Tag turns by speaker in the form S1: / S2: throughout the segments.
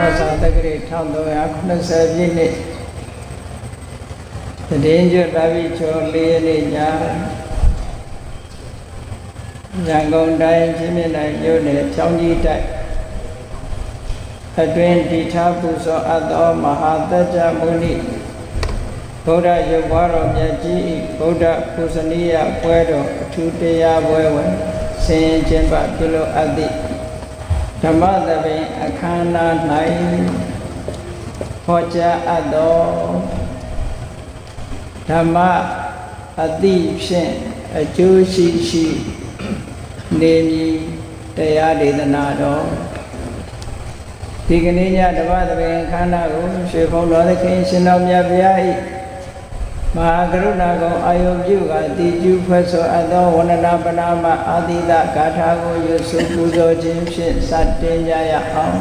S1: သာသကရေ1390ပြည့်နှစ်တည်င်းကျွတ်လာပြီကျော်4ရက်နေ့ညရန်ကုန်တိုင်းချင်းမြင့်နိုင်မြို့နယ်ချောင်းကြီးတိုက်အတွင်းတည်ထားပူဇော်အပ်သောမဟာတကြမုနိဗုဒ္ဓရုပ်ပွားတော်မြတ်ကြီးဗုဒ္ဓပူဇနီယပွဲတော်အထူးတရားပွဲဝင်ဆင်ရင်ကျင်းပပြုလုပ်အပ်သည့်ဓမ္မသဘင်အခမ်းအနား၌ဟောကြားအပ်သောဓမ္မအသိဖြင့်အကျိုးရှိနေမည်တရားဒေသနာတော်ဒီကနေ့ညဓမ္မသဘင်အခမ်းအနားကိုရွှေဘုံတော်သခင်ရှင်တော်မြတ်ဗျာ၏မဟာကရုဏာကုံအာယုပြုကတိကျူဖွဲ့ဆိုအပ်သောဝန္ဒနာပနာမအာတိတဂါထာကိုရွတ်ဆိုပူဇော်ခြင်းဖြင့်စတင်ကြရအောင်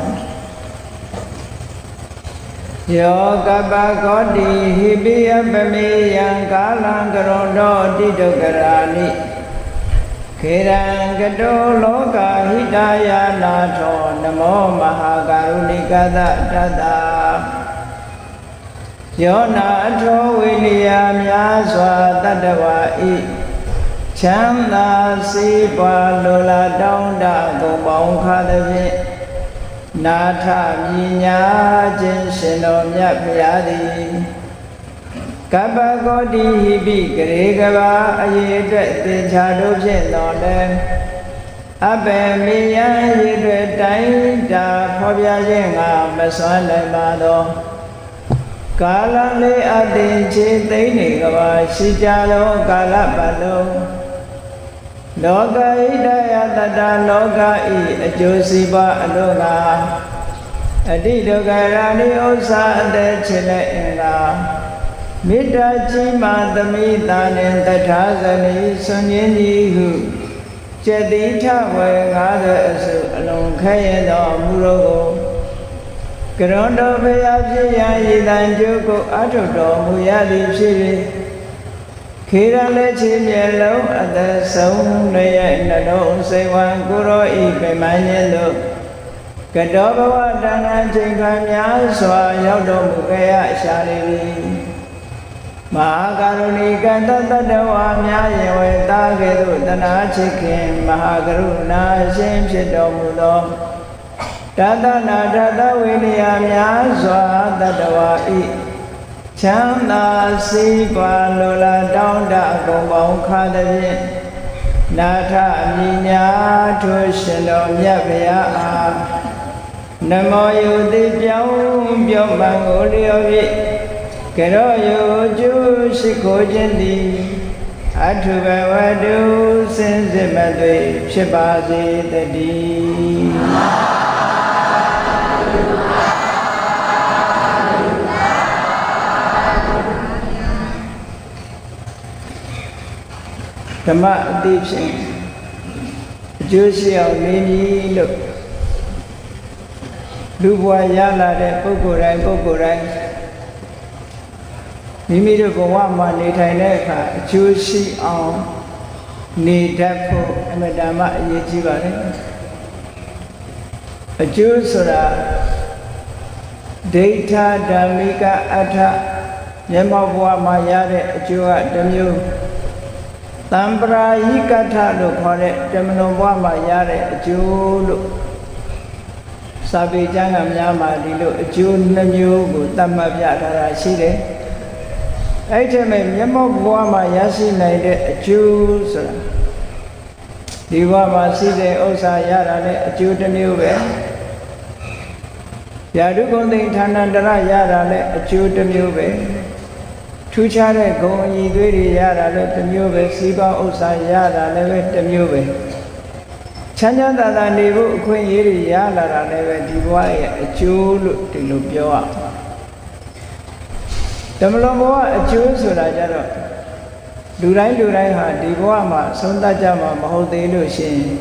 S1: ယောကပ္ပကောတိဟိပိယပမေယံကာလံကရောတောတိတုကရာနိခေရံကတောလောကဟိတယာနာထောနမောမဟာကရုဏိကသတတ္တယောနာအထောဝိလျာများစွာတတ္တဝါဤချမ်းသာစေပွားလိုလားတောင်းတကုန်ပေါင်းခါသည်ဖြင့်နာထမြညာခြင်းရှင်တော်မြတ်ဖရာသည်ကပ္ပကောတိဟိပိဂရေကဘာအရေအတွက်သင်္ချာတို့ဖြင့်တော်လဲအဘယ်မေယံရေအတွက်တိုင်းတာဖော်ပြခြင်းငါမစွမ်းနိုင်ပါသောကာလလေးအတင်ချေသိမ့်နေကဘာရှိကြသောကာလပတ်လုံးလောကဣဒယတတလောကဤအကျိုးစီးပွားအလို့ငါအတိဒုက္ခရာနိဥစ္စာအသက်ချင်တဲ့အင်္ဂါမေတ္တာကြီးမှသမိတာနှင့်တထာဇနီဆွန်ခြင်းကြီးဟုကျက်တိထဝေ90အစုအလုံးခဲရသောမူရောကိုကရွန်တော်ဖရာဖြစ်ရန်ဤတန်ကျုပ်ကိုအထုတော်မူရသည်ဖြစ်၍ခေရလက်ချေမျက်လုံးအသက်ဆုံးရဲ့နှလုံးစိတ်ဝံကိုရောဤပြမန်းခြင်းတို့ကတောဘဝတဏ္ဍချိန်ခါများစွာရောက်တော်မူခဲ့ရရှာလေသည်မဟာကရုဏီကတတ္တဝါများရင်ဝေတာကဲ့သို့တနာချစ်ခင်မဟာကရုဏာရှင်ဖြစ်တော်မူသောတတနာတတဝိနည်းများစွာတတ္တဝါဤချမ်းသာစေပွားလိုလားတောင်းတအကုန်ပေါင်းခါသည်ဖြင့်နာထအမြညာထိုရှင်တော်မြတ်ဗျာအားနမောယုတိပြောင်းပြောမှန်ကိုလျော်ဖြင့်ကရောယုကျုရှိခိုးခြင်းသည်အထုဘဝတုစင်စစ်မသွေဖြစ်ပါစေတည်းဓမ္မအသိဖြင့်အကျိုးရှိအောင်နေမည်လို့လူဘဝရလာတဲ့ပုဂ္ဂိုလ်တိုင်းမိမိတို့ဘဝမှာနေထိုင်တဲ့အခါအကျိုးရှိအောင်နေတတ်ဖို့အမတ္တမအရေးကြီးပါတယ်အကျိုးဆိုတာဒိဋ္ဌဓမ္မိကအဋ္ဌမျက်မှောက်ဘဝမှာရတဲ့အကျိုးကတစ်မျိုးတံပရာယိကထလို့ခေါ်တဲ့တမလွန်ဘဝမှာရတဲ့အကျိုးလို့စာပေကျမ်းကများမှာဒီလိုအကျိုးနှမျိုးကိုသတ်မှတ်ပြထားတာရှိတယ်အဲ့ဒီမဲ့မျက်မှောက်ဘဝမှာရရှိနိုင်တဲ့အကျိုးဆိုတာဒီဘဝမှာရှိတဲ့ဥစ္စာရတာလည်းအကျိုးတစ်မျိုးပဲယာတုဂုံသိဌာနန္တရရတာလည်းအကျိုးတစ်မျိုးပဲထူးခြားတဲ့ဂုဏ်အည်သွေးတွေရတာလည်းတစ်မျိုးပဲစီးပွားဥစ္စာရတာလည်းပဲတစ်မျိုးပဲချမ်းချမ်းသာသာနေဖို့အခွင့်အရေးတွေရလာတာလည်းပဲဒီဘဝရဲ့အကျိုးလို့ဒီလိုပြောရဓမ္မလွန်ဘဝအကျိုးဆိုတာကြတော့လူတိုင်းဟာဒီဘဝမှာဆုံးသတ်ကြမှာမဟုတ်သေးလို့ရှိရင်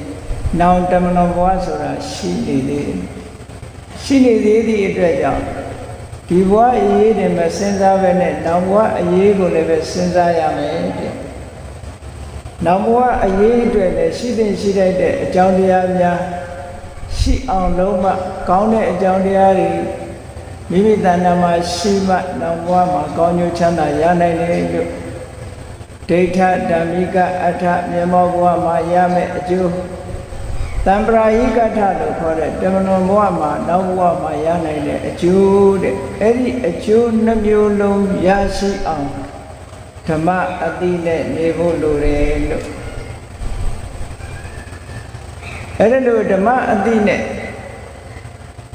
S1: နောင်ဓမ္မလွန်ဘဝဆိုတာရှိနေသေးသည့်အတွက်ကြောင့်ဒီဘဝအရေးတွေမစဉ်းစားဘဲနဲ့နောက်ဘဝအရေးကိုလည်းပဲစဉ်းစားရမယ်တဲ့နောက်ဘဝအရေးအတွက်လည်းရှိတဲ့အကြောင်းတရားများ ရှိအောင်လုံးမကောင်းတဲ့အကြောင်းတရားတွေမိမိတဏ္ဍာမှာရှိမှနောက်ဘဝမှာကောင်းကျိုးချမ်းသာရနိုင်တယ်လို့ဒိဋ္ဌဓမ္မိကအဋ္ဌမြေမောဘဝမှာရမယ့်အကျိုးတံပရာယိကထလို့ခေါ်တဲ့တမန်တော်ဘဝမှာနောက်ဘဝမှာရနိုင်တဲ့အကျိုးတဲ့အဲ့ဒီအကျိုးနှမျိုးလုံးရရှိအောင်ဓမ္မအတိနဲ့နေဖို့လိုတယ်လို့အဲ့ဒါလို့ဓမ္မအတိနဲ့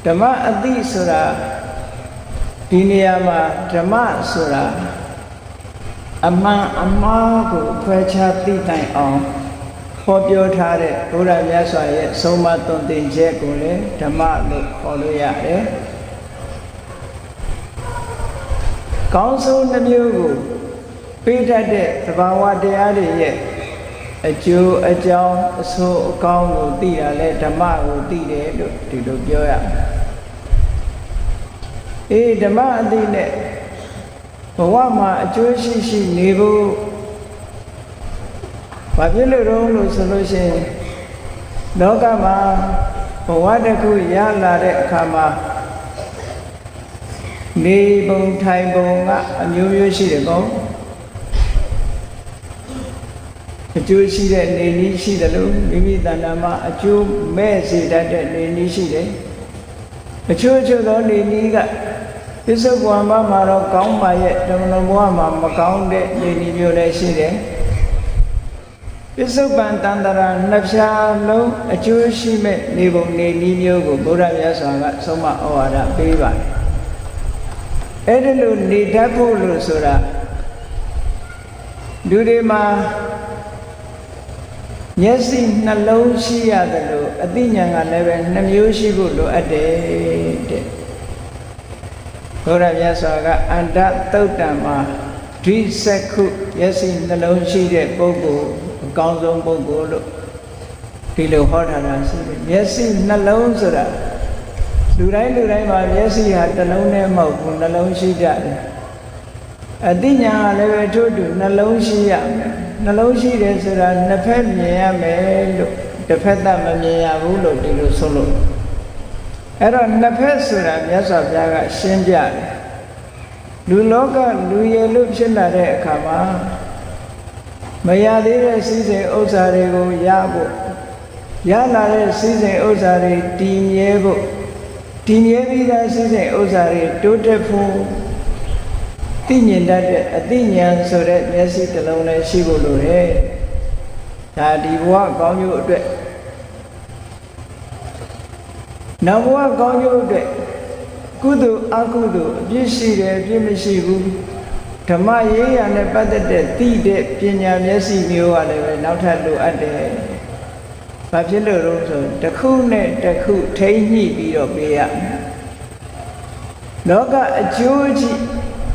S1: ဓမ္မအတိဆိုတာဒီနေရာမှာဓမ္မဆိုတာအမှန်အမှားကိုခွဲခြားသိနိုင်အောင်ဟောပြောထားတဲ့ဘုရားမြတ်စွာရဲ့ဆုံးမသွန်သင်ချက်ကိုလည်းဓမ္မလို့ခေါ်လို့ရတယ်။ကောင်းဆုံးနှမျိုးကိုပေးတတ်တဲ့သဘာဝတရားတွေရဲ့အကျိုးအကြောင်းအဆိုးအကောင်းကိုသိတာလဲဓမ္မကိုသိတယ်လို့ဒီလိုပြောရမယ်။အေးဓမ္မအသိနဲ့ဘဝမှာအကျိုးရှိရှိနေဖို့ဘာဖြစ်လို့လို့ဆိုလို့ရှိရင်လောကမှာဘဝတစ်ခုရလာတဲ့အခါမှာနေပုံထိုင်ပုံကအမျိုးမျိုးရှိတယ်ကောအကျိုးရှိတဲ့နေနည်းရှိတယ်လို့မိမိတဏ္ဍာမှာအကျိုးမဲ့စေတတ်တဲ့နေနည်းရှိတယ်အချို့သောနေနည်းကပစ္စုပန်မှာတော့ကောင်းပါရဲ့ဓမ္မတော်ဘဝမှာမကောင်းတဲ့နေနည်းမျိုးလည်းရှိတယ်ပစ္စုပန်တန္တရာနှစ်ဖြာလုံးအကျိုးရှိမဲ့နေပုံနေနည်းမျိုးကိုဘုရားမြတ်စွာကဆုံးမဩဝါဒပေးပါတယ်အဲ့ဒီလိုနေတတ်ဖို့လို့ဆိုတာလူတွေမှာမျက်စိနှလုံးရှိရတယ်လို့အသိဉာဏ်ကလည်းပဲနှမျိုးရှိဖို့လိုအပ်တယ်တဲ့ဘုရားမြတ်စွာကအန္တသုတ်တံမှာဒိစက္ခုမျက်စိနှလုံးရှိတဲ့ပုဂ္ဂိုလ်အကောင်းဆုံးပုဂ္ဂိုလ်လို့ဒီလိုဟောထားတာရှိတယ်မျက်စိနှလုံးဆိုတာလူတိုင်းမှာမျက်စိဟာတစ်လုံးနဲ့မဟုတ်ဘူးနှလုံးရှိကြတယ်အသိဉာဏ်ကလည်းပဲထို့တူနှလုံးရှိရမယ်နှလုံးရှိတယ်ဆိုတာနှစ်ဖက်မြင်ရမယ်လို့တစ်ဖက်သက်မမြင်ရဘူးလို့ဒီလိုဆိုလို့အဲ့တော့နှစ်ဖက်ဆိုတာမြတ်စွာဘုရားကရှင်းပြတယ်လူလောကလူရည်လို့ဖြစ်လာတဲ့အခါမှာမရသေးတဲ့စည်းစိမ်ဥစ္စာတွေကိုရဖို့ရလာတဲ့စည်းစိမ်ဥစ္စာတွေတည်မြဲဖို့တည်မြဲပြီးသားစည်းစိမ်ဥစ္စာတွေတိုးတက်ဖို့သိမြင်တတ်တဲ့အသိဉာဏ်ဆိုတဲ့မျက်စိတစ်လုံးနဲ့ရှိဖို့လိုတယ်ဒါဒီဘဝကောင်းကျိုးအတွက်နောက်ဘဝကောင်းကျိုးအတွက်ကုသိုလ်အကုသိုလ်အပြည့်ရှိတယ်အပြည့်မရှိဘူးဓမ္မရေးရနဲ့ပတ်သက်တဲ့သိတဲ့ပညာမျက်စိမျိုးကလည်းပဲနောက်ထပ်လိုအပ်တယ်။ဘာဖြစ်လို့လဲဆိုတစ်ခုနဲ့တစ်ခုထိမ့်ညှိပြီးတော့ပေးရမယ်။လောကအကျိုးကြီး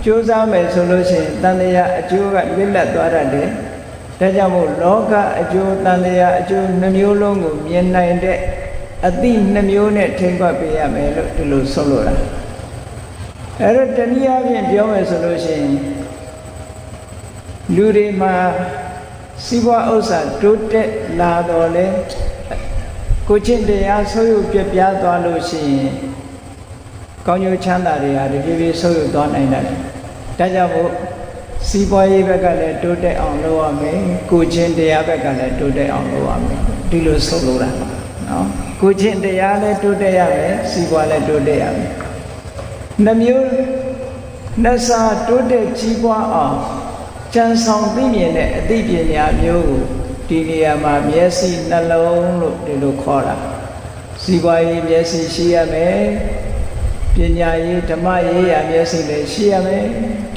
S1: ကြိုးစားမယ်ဆိုလို့ရှိရင်တန်တရားအကျိုးကလစ်လပ်သွားတတ်တယ်။ဒါကြောင့်မို့လောကအကျိုးတန်တရားအကျိုးနှမျိုးလုံးကိုမြင်နိုင်တဲ့အသိနှမျိုးနဲ့ထိမ့်ကွက်ပေးရမယ်လို့ဒီလိုဆုံးလို့တာ။အဲ့တော့တနည်းအားဖြင့်ပြောမယ်ဆိုလို့ရှိရင်လူတွေမှာစီးပွားဥစ္စာတိုးတက်လာတော့လေကိုချင်းတရားဆုပ်ယုပ်ပြပြသွားလို့ရှိရင်ကောင်းကျိုးချမ်းသာတွေဟာတဖြည်းဖြည်းဆုပ်ယုပ်သွားနိုင်တယ်။ဒါကြောင့်မို့စီးပွားရေးဘက်ကလည်းတိုးတက်အောင်လုပ်ရမယ်။ကိုချင်းတရားဘက်ကလည်းတိုးတက်အောင်လုပ်ရမယ်။ဒီလိုဆုပ်လို့တာနော်။ကိုချင်းတရားလည်းတိုးတက်ရမယ်။စီးပွားလည်းတိုးတက်ရမယ်။နှမျိုးနှစာတိုးတက်ကြီးပွားအောင်ကျန်ဆောင်သိမြင်တဲ့အသိပညာမျိုးကိုဒီနေရာမှာမျက်စိနှလုံးလို့ဒီလိုခေါ်တာစီးပွားရေးမျက်စိရှိရမယ်ပညာရေးဓမ္မရေးရာမျက်စိလည်းရှိရမယ်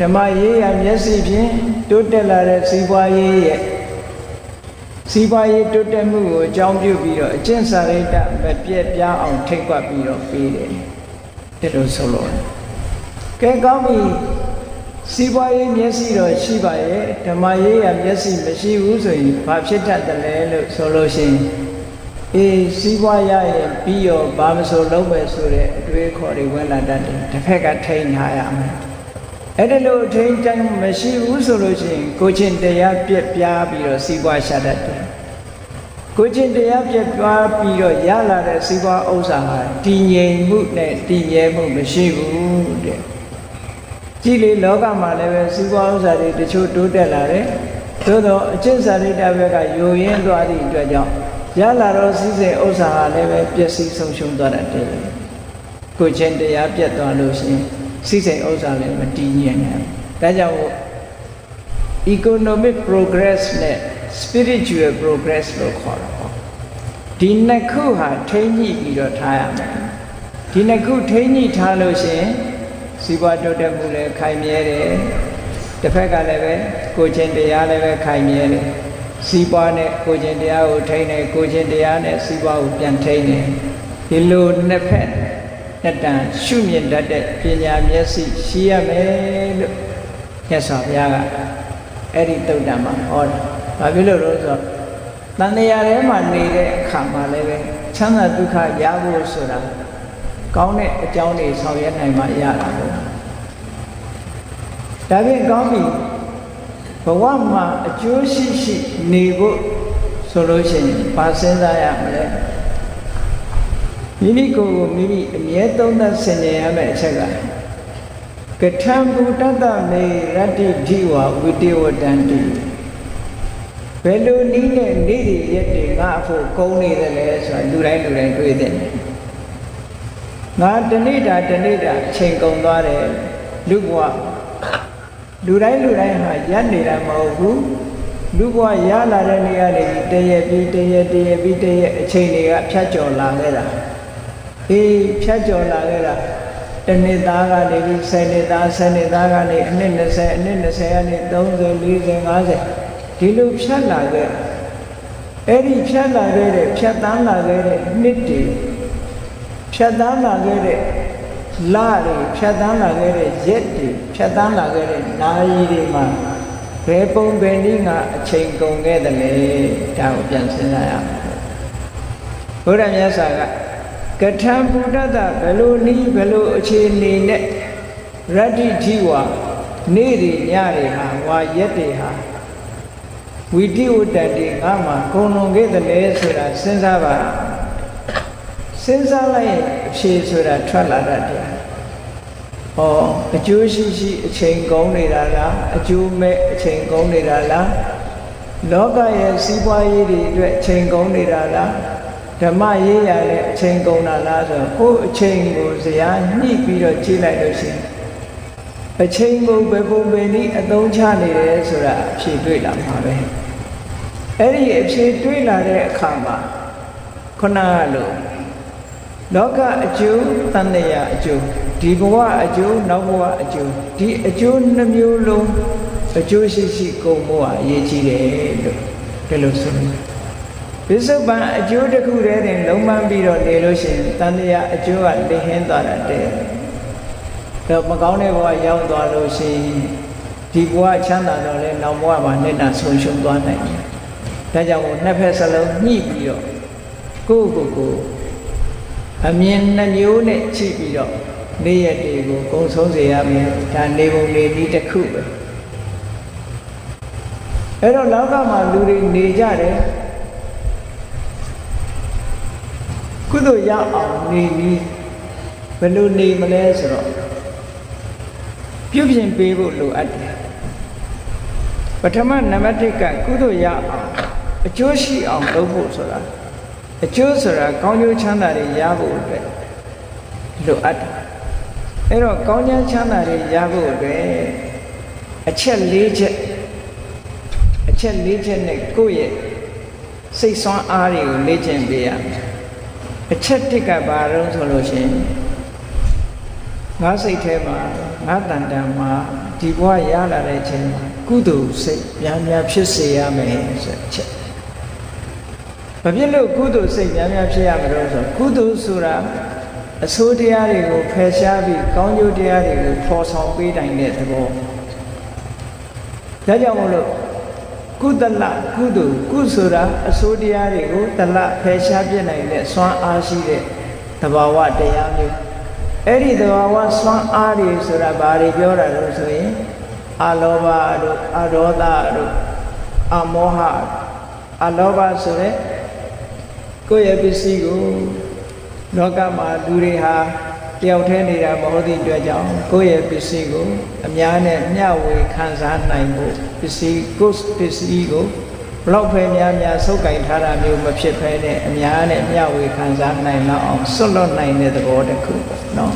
S1: ဓမ္မရေးရာမျက်စိဖြင့်တိုးတက်လာတဲ့စီးပွားရေးရဲ့စီးပွားရေးတိုးတက်မှုကိုအကြောင်းပြုပြီးတော့အကျင့်စာရိတ္တမပြည့်ပြားအောင်ထိတ်ကွက်ပြီးတော့ပေးတယ်ဒီလိုဆိုလို့ကဲကောင်းပြီစီးပွားရေးမျက်စိတော့ရှိပါရဲ့ဓမ္မရေးရမျက်စိမရှိဘူးဆိုရင်ဘာဖြစ်တတ်တယ်လဲလို့ဆိုလို့ရှိရင်အေးစီးပွားရရင်ပြီးရောဘာမဆိုလုပ်မယ်ဆိုတဲ့အတွေးခေါ်တွေဝင်လာတတ်တယ်တစ်ဖက်ကထိန်းထားရမယ်အဲ့ဒါလို့ထိန်းတိုင်းမရှိဘူးဆိုလို့ရှိရင်ကိုချင်းတရားပြက်ပြားပြီးတော့စီးပွားရှာတတ်တယ် ကိုချင်းတရားပြတ်သွားပြီးတော့ရလာတဲ့စီးပွားဥစ္စာဟာတည်ငြိမ်မှုနဲ့တည်မြဲမှုမရှိဘူးတဲ့ကြည်လေလောကမှာလည်းပဲစီးပွားဥစ္စာတွေတချို့တိုးတက်လာတယ်သို့တော့အကျင့်စာရိတ္တဘက်ကယိုရင်းသွားသည့်အတွက်ကြောင့်ရလာတော့စည်းစိမ်ဥစ္စာဟာလည်းပဲပျက်စီးဆုံးရှုံးသွားတတ်တယ်ကိုချင်းတရားပြတ်သွားလို့ရှိရင်စည်းစိမ်ဥစ္စာလည်းမတည်ငြိမ်နိုင်ဒါကြောင့် economic progress နဲ့ spiritual progress လို့ခေါ်တာပေါ့ဒီနှစ်ခုဟာထိန်းညှိပြီးတော့ထားရမယ်ဒီနှစ်ခုထိန်းညှိထားလို့ရှိရင်စီးပွားတိုးတက်မှုလည်းခိုင်မြဲတယ်တစ်ဖက်ကလည်းပဲကိုချင်းတရားလည်းပဲခိုင်မြဲတယ်စီးပွားနဲ့ကိုချင်းတရားကိုထိန်းတယ်ကိုချင်းတရားနဲ့စီးပွားကိုပြန်ထိန်းတယ်ဒီလိုနှစ်ဖက်နှစ်တန်ရှုမြင်တတ်တဲ့ပညာမျက်စိရှိရမယ်လို့မြတ်စွာဘုရားကအဲ့ဒီတုတ်တံမှာဟောတယ်။ဘာဖြစ်လို့လဲဆိုတော့တန်တရားထဲမှာနေတဲ့အခါမှာလည်းပဲချမ်းသာဒုက္ခရဖို့ဆိုတာကောင်းတဲ့အကြောင်းတွေဆောင်ရွက်နိုင်မှရတာပေါ့။ဒါဖြင့်ကောင်းပြီဘဝမှာအကျိုးရှိရှိနေဖို့ဆိုလို့ရှိရင်ဘာစဉ်းစားရမလဲ။မိမိကိုယ်ကိုမိမိအမြဲသုံးသပ်ဆင်ခြင်ရမယ့်အချက်ကကထံဘူတတမေရတ္တိဓိဝဝိတေဝတံတိဘယ်လိုနည်းနဲ့နေ့တွေရက်တွေငါအဖို့ကုန်းနေတယ်လဲဆိုတာလူတိုင်းတွေးတယ်ငါတနေ့တာအချိန်ကုန်သွားတယ်လူဘဝလူတိုင်းဟာရက်နေတာမဟုတ်ဘူးလူဘဝရလာတဲ့နေရာတွေတရက်ပြီးတရက်အချိန်တွေကဖြတ်ကျော်လာခဲ့တာဖြတ်ကျော်လာခဲ့တာတနှစ်သားကနေပြီး10နှစ်သား10နှစ်သားကနေအနှစ်20ကနေ30 40 50ဒီလိုဖြတ်လာခဲ့အဲ့ဒီဖြတ်လာခဲ့တဲ့ဖြတ်တန်းလာခဲ့တဲ့နှစ်တွေဖြတ်တန်းလာခဲ့တဲ့လတွေဖြတ်တန်းလာခဲ့တဲ့ရက်တွေဖြတ်တန်းလာခဲ့တဲ့နာရီတွေမှာဘယ်ပုံဘယ်နည်းကအချိန်ကုန်ခဲ့တယ်လေဒါကိုပြန်စဉ်းစားရမယ်ဘုရားမြတ်စွာကကထံဘူတတဘယ်လိုနည်းဘယ်လိုအခြေအနေနဲ့ရတ္တိဓိဝနေ့တွေညတွေဟာဝါရက်တွေဟာဝိတိဝတ္တတိငါမှာကုန်လွန်ခဲ့တယ်လေဆိုတာစဉ်းစားပါစဉ်းစားလိုက်ရင်အဖြေဆိုတာထွက်လာတတ်တယ်ဟောအကျိုးရှိရှိအချိန်ကုန်နေတာလားအကျိုးမဲ့အချိန်ကုန်နေတာလားလောကရဲ့စီးပွားရေးတွေအတွက်အချိန်ကုန်နေတာလားဓမ္မရေးရတဲ့အချိန်ကုန်တာလားဆိုတော့ကိုယ်အချိန်ကိုဇရာညှိပြီးတော့ကြည့်လိုက်လို့ရှိရင်အချိန်ကိုဘယ်ပုံပဲနည်းအသုံးချနေတယ်ဆိုတာအဖြေတွေ့လာမှာပဲအဲ့ဒီအဖြေတွေ့လာတဲ့အခါမှာခုနကလိုလောကအကျိုးတန်တရားအကျိုးဒီဘဝအကျိုးနောက်ဘဝအကျိုးဒီအကျိုးနှမျိုးလုံးအကျိုးရှိရှိကုန်ဖို့အရေးကြီးတယ်လို့ဒီလိုဆိုနေပစ္စုပန်အကျိုးတစ်ခုတည်းတင်လုံးပန်းပြီးတော့နေလို့ရှိရင်တန်တရားအကျိုးကလင်းဟင်းသွားတယ်တော့မကောင်းတဲ့ဘဝရောက်သွားလို့ရှိရင်ဒီဘဝချမ်းသာတော့လဲနောက်ဘဝမှာနှစ်တာဆုံးရှုံးသွားနိုင်တယ်ဒါကြောင့်နှစ်ဖက်စလုံးညှိပြီးတော့ကိုယ်အမြင်နှမျိုးနဲ့ကြည့်ပြီးတော့နေ့ရက်တွေကိုကုံဆုံးစေရမယ်ဒါနေပုံနေနည်းတစ်ခုပဲအဲ့တော့လောကမှာလူတွေနေကြတယ်ကုသိုလ်ရအောင်နေပြီးဘယ်လိုနေမလဲဆိုတော့ပြုပြင်ပေးဖို့လိုအပ်တယ်ပထမနံပါတ်1ကကုသိုလ်ရအောင်အကျိုးရှိအောင်လုပ်ဖို့ဆိုတာအကျိုးဆိုတာကောင်းကျိုးချမ်းသာတွေရဖို့အတွက်လိုအပ်တယ်အဲ့တော့ကောင်းချမ်းသာတွေရဖို့အတွက်အချက်၄ချက်နဲ့ကိုယ့်ရဲ့စိတ်ဆွမ်းအားတွေကိုလေ့ကျင့်ပေးရမယ်အချက်1ကဘာလို့ဆိုလို့ရှိရင်ငါစိတ်ထဲမှာငါတန်တန်မှာဒီဘဝရလာတဲ့ချိန်မှာကုသိုလ်စိတ်များများဖြစ်စေရမယ်ဆိုတဲ့အချက်ဘာဖြစ်လို့ကုသိုလ်စိတ်များများဖြစ်ရမလို့ဆိုကုသိုလ်ဆိုတာအဆိုးတရားတွေကိုဖယ်ရှားပြီးကောင်းကျိုးတရားတွေကိုဖော်ဆောင်ပေးနိုင်တဲ့သဘောဒါကြောင့်မို့လို့ကုသလကုသိုလ်ကုဆိုတာအဆိုးတရားတွေကိုတလဖယ်ရှားပြနိုင်တဲ့စွမ်းအားရှိတဲ့သဘာဝတရားမျိုးအဲ့ဒီသဘာဝစွမ်းအားတွေဆိုတာဘာတွေပြောတာလို့ဆိုရင်အလောဘတို့အဒေါသတို့အမောဟအလောဘဆိုတဲ့ ကိုယ့်ရဲ့ပစ္စည်းကိုလောကမှာလူတွေဟာတယောက်တည်းနေတာမဟုတ်သည့်အတွက်ကြောင့်ကိုယ့်ရဲ့ပစ္စည်းကိုအများနဲ့မျှဝေခံစားနိုင်ဖို့ပစ္စည်းကိုပစ္စည်းကိုဘလောက်ပဲများစုပ်ကင်ထားတာမျိုးမဖြစ်ဘဲနဲ့အများနဲ့မျှဝေခံစားနိုင်လောက်အောင်ဆွတ်လွတ်နိုင်တဲ့သဘောတစ်ခုပေါ့နော်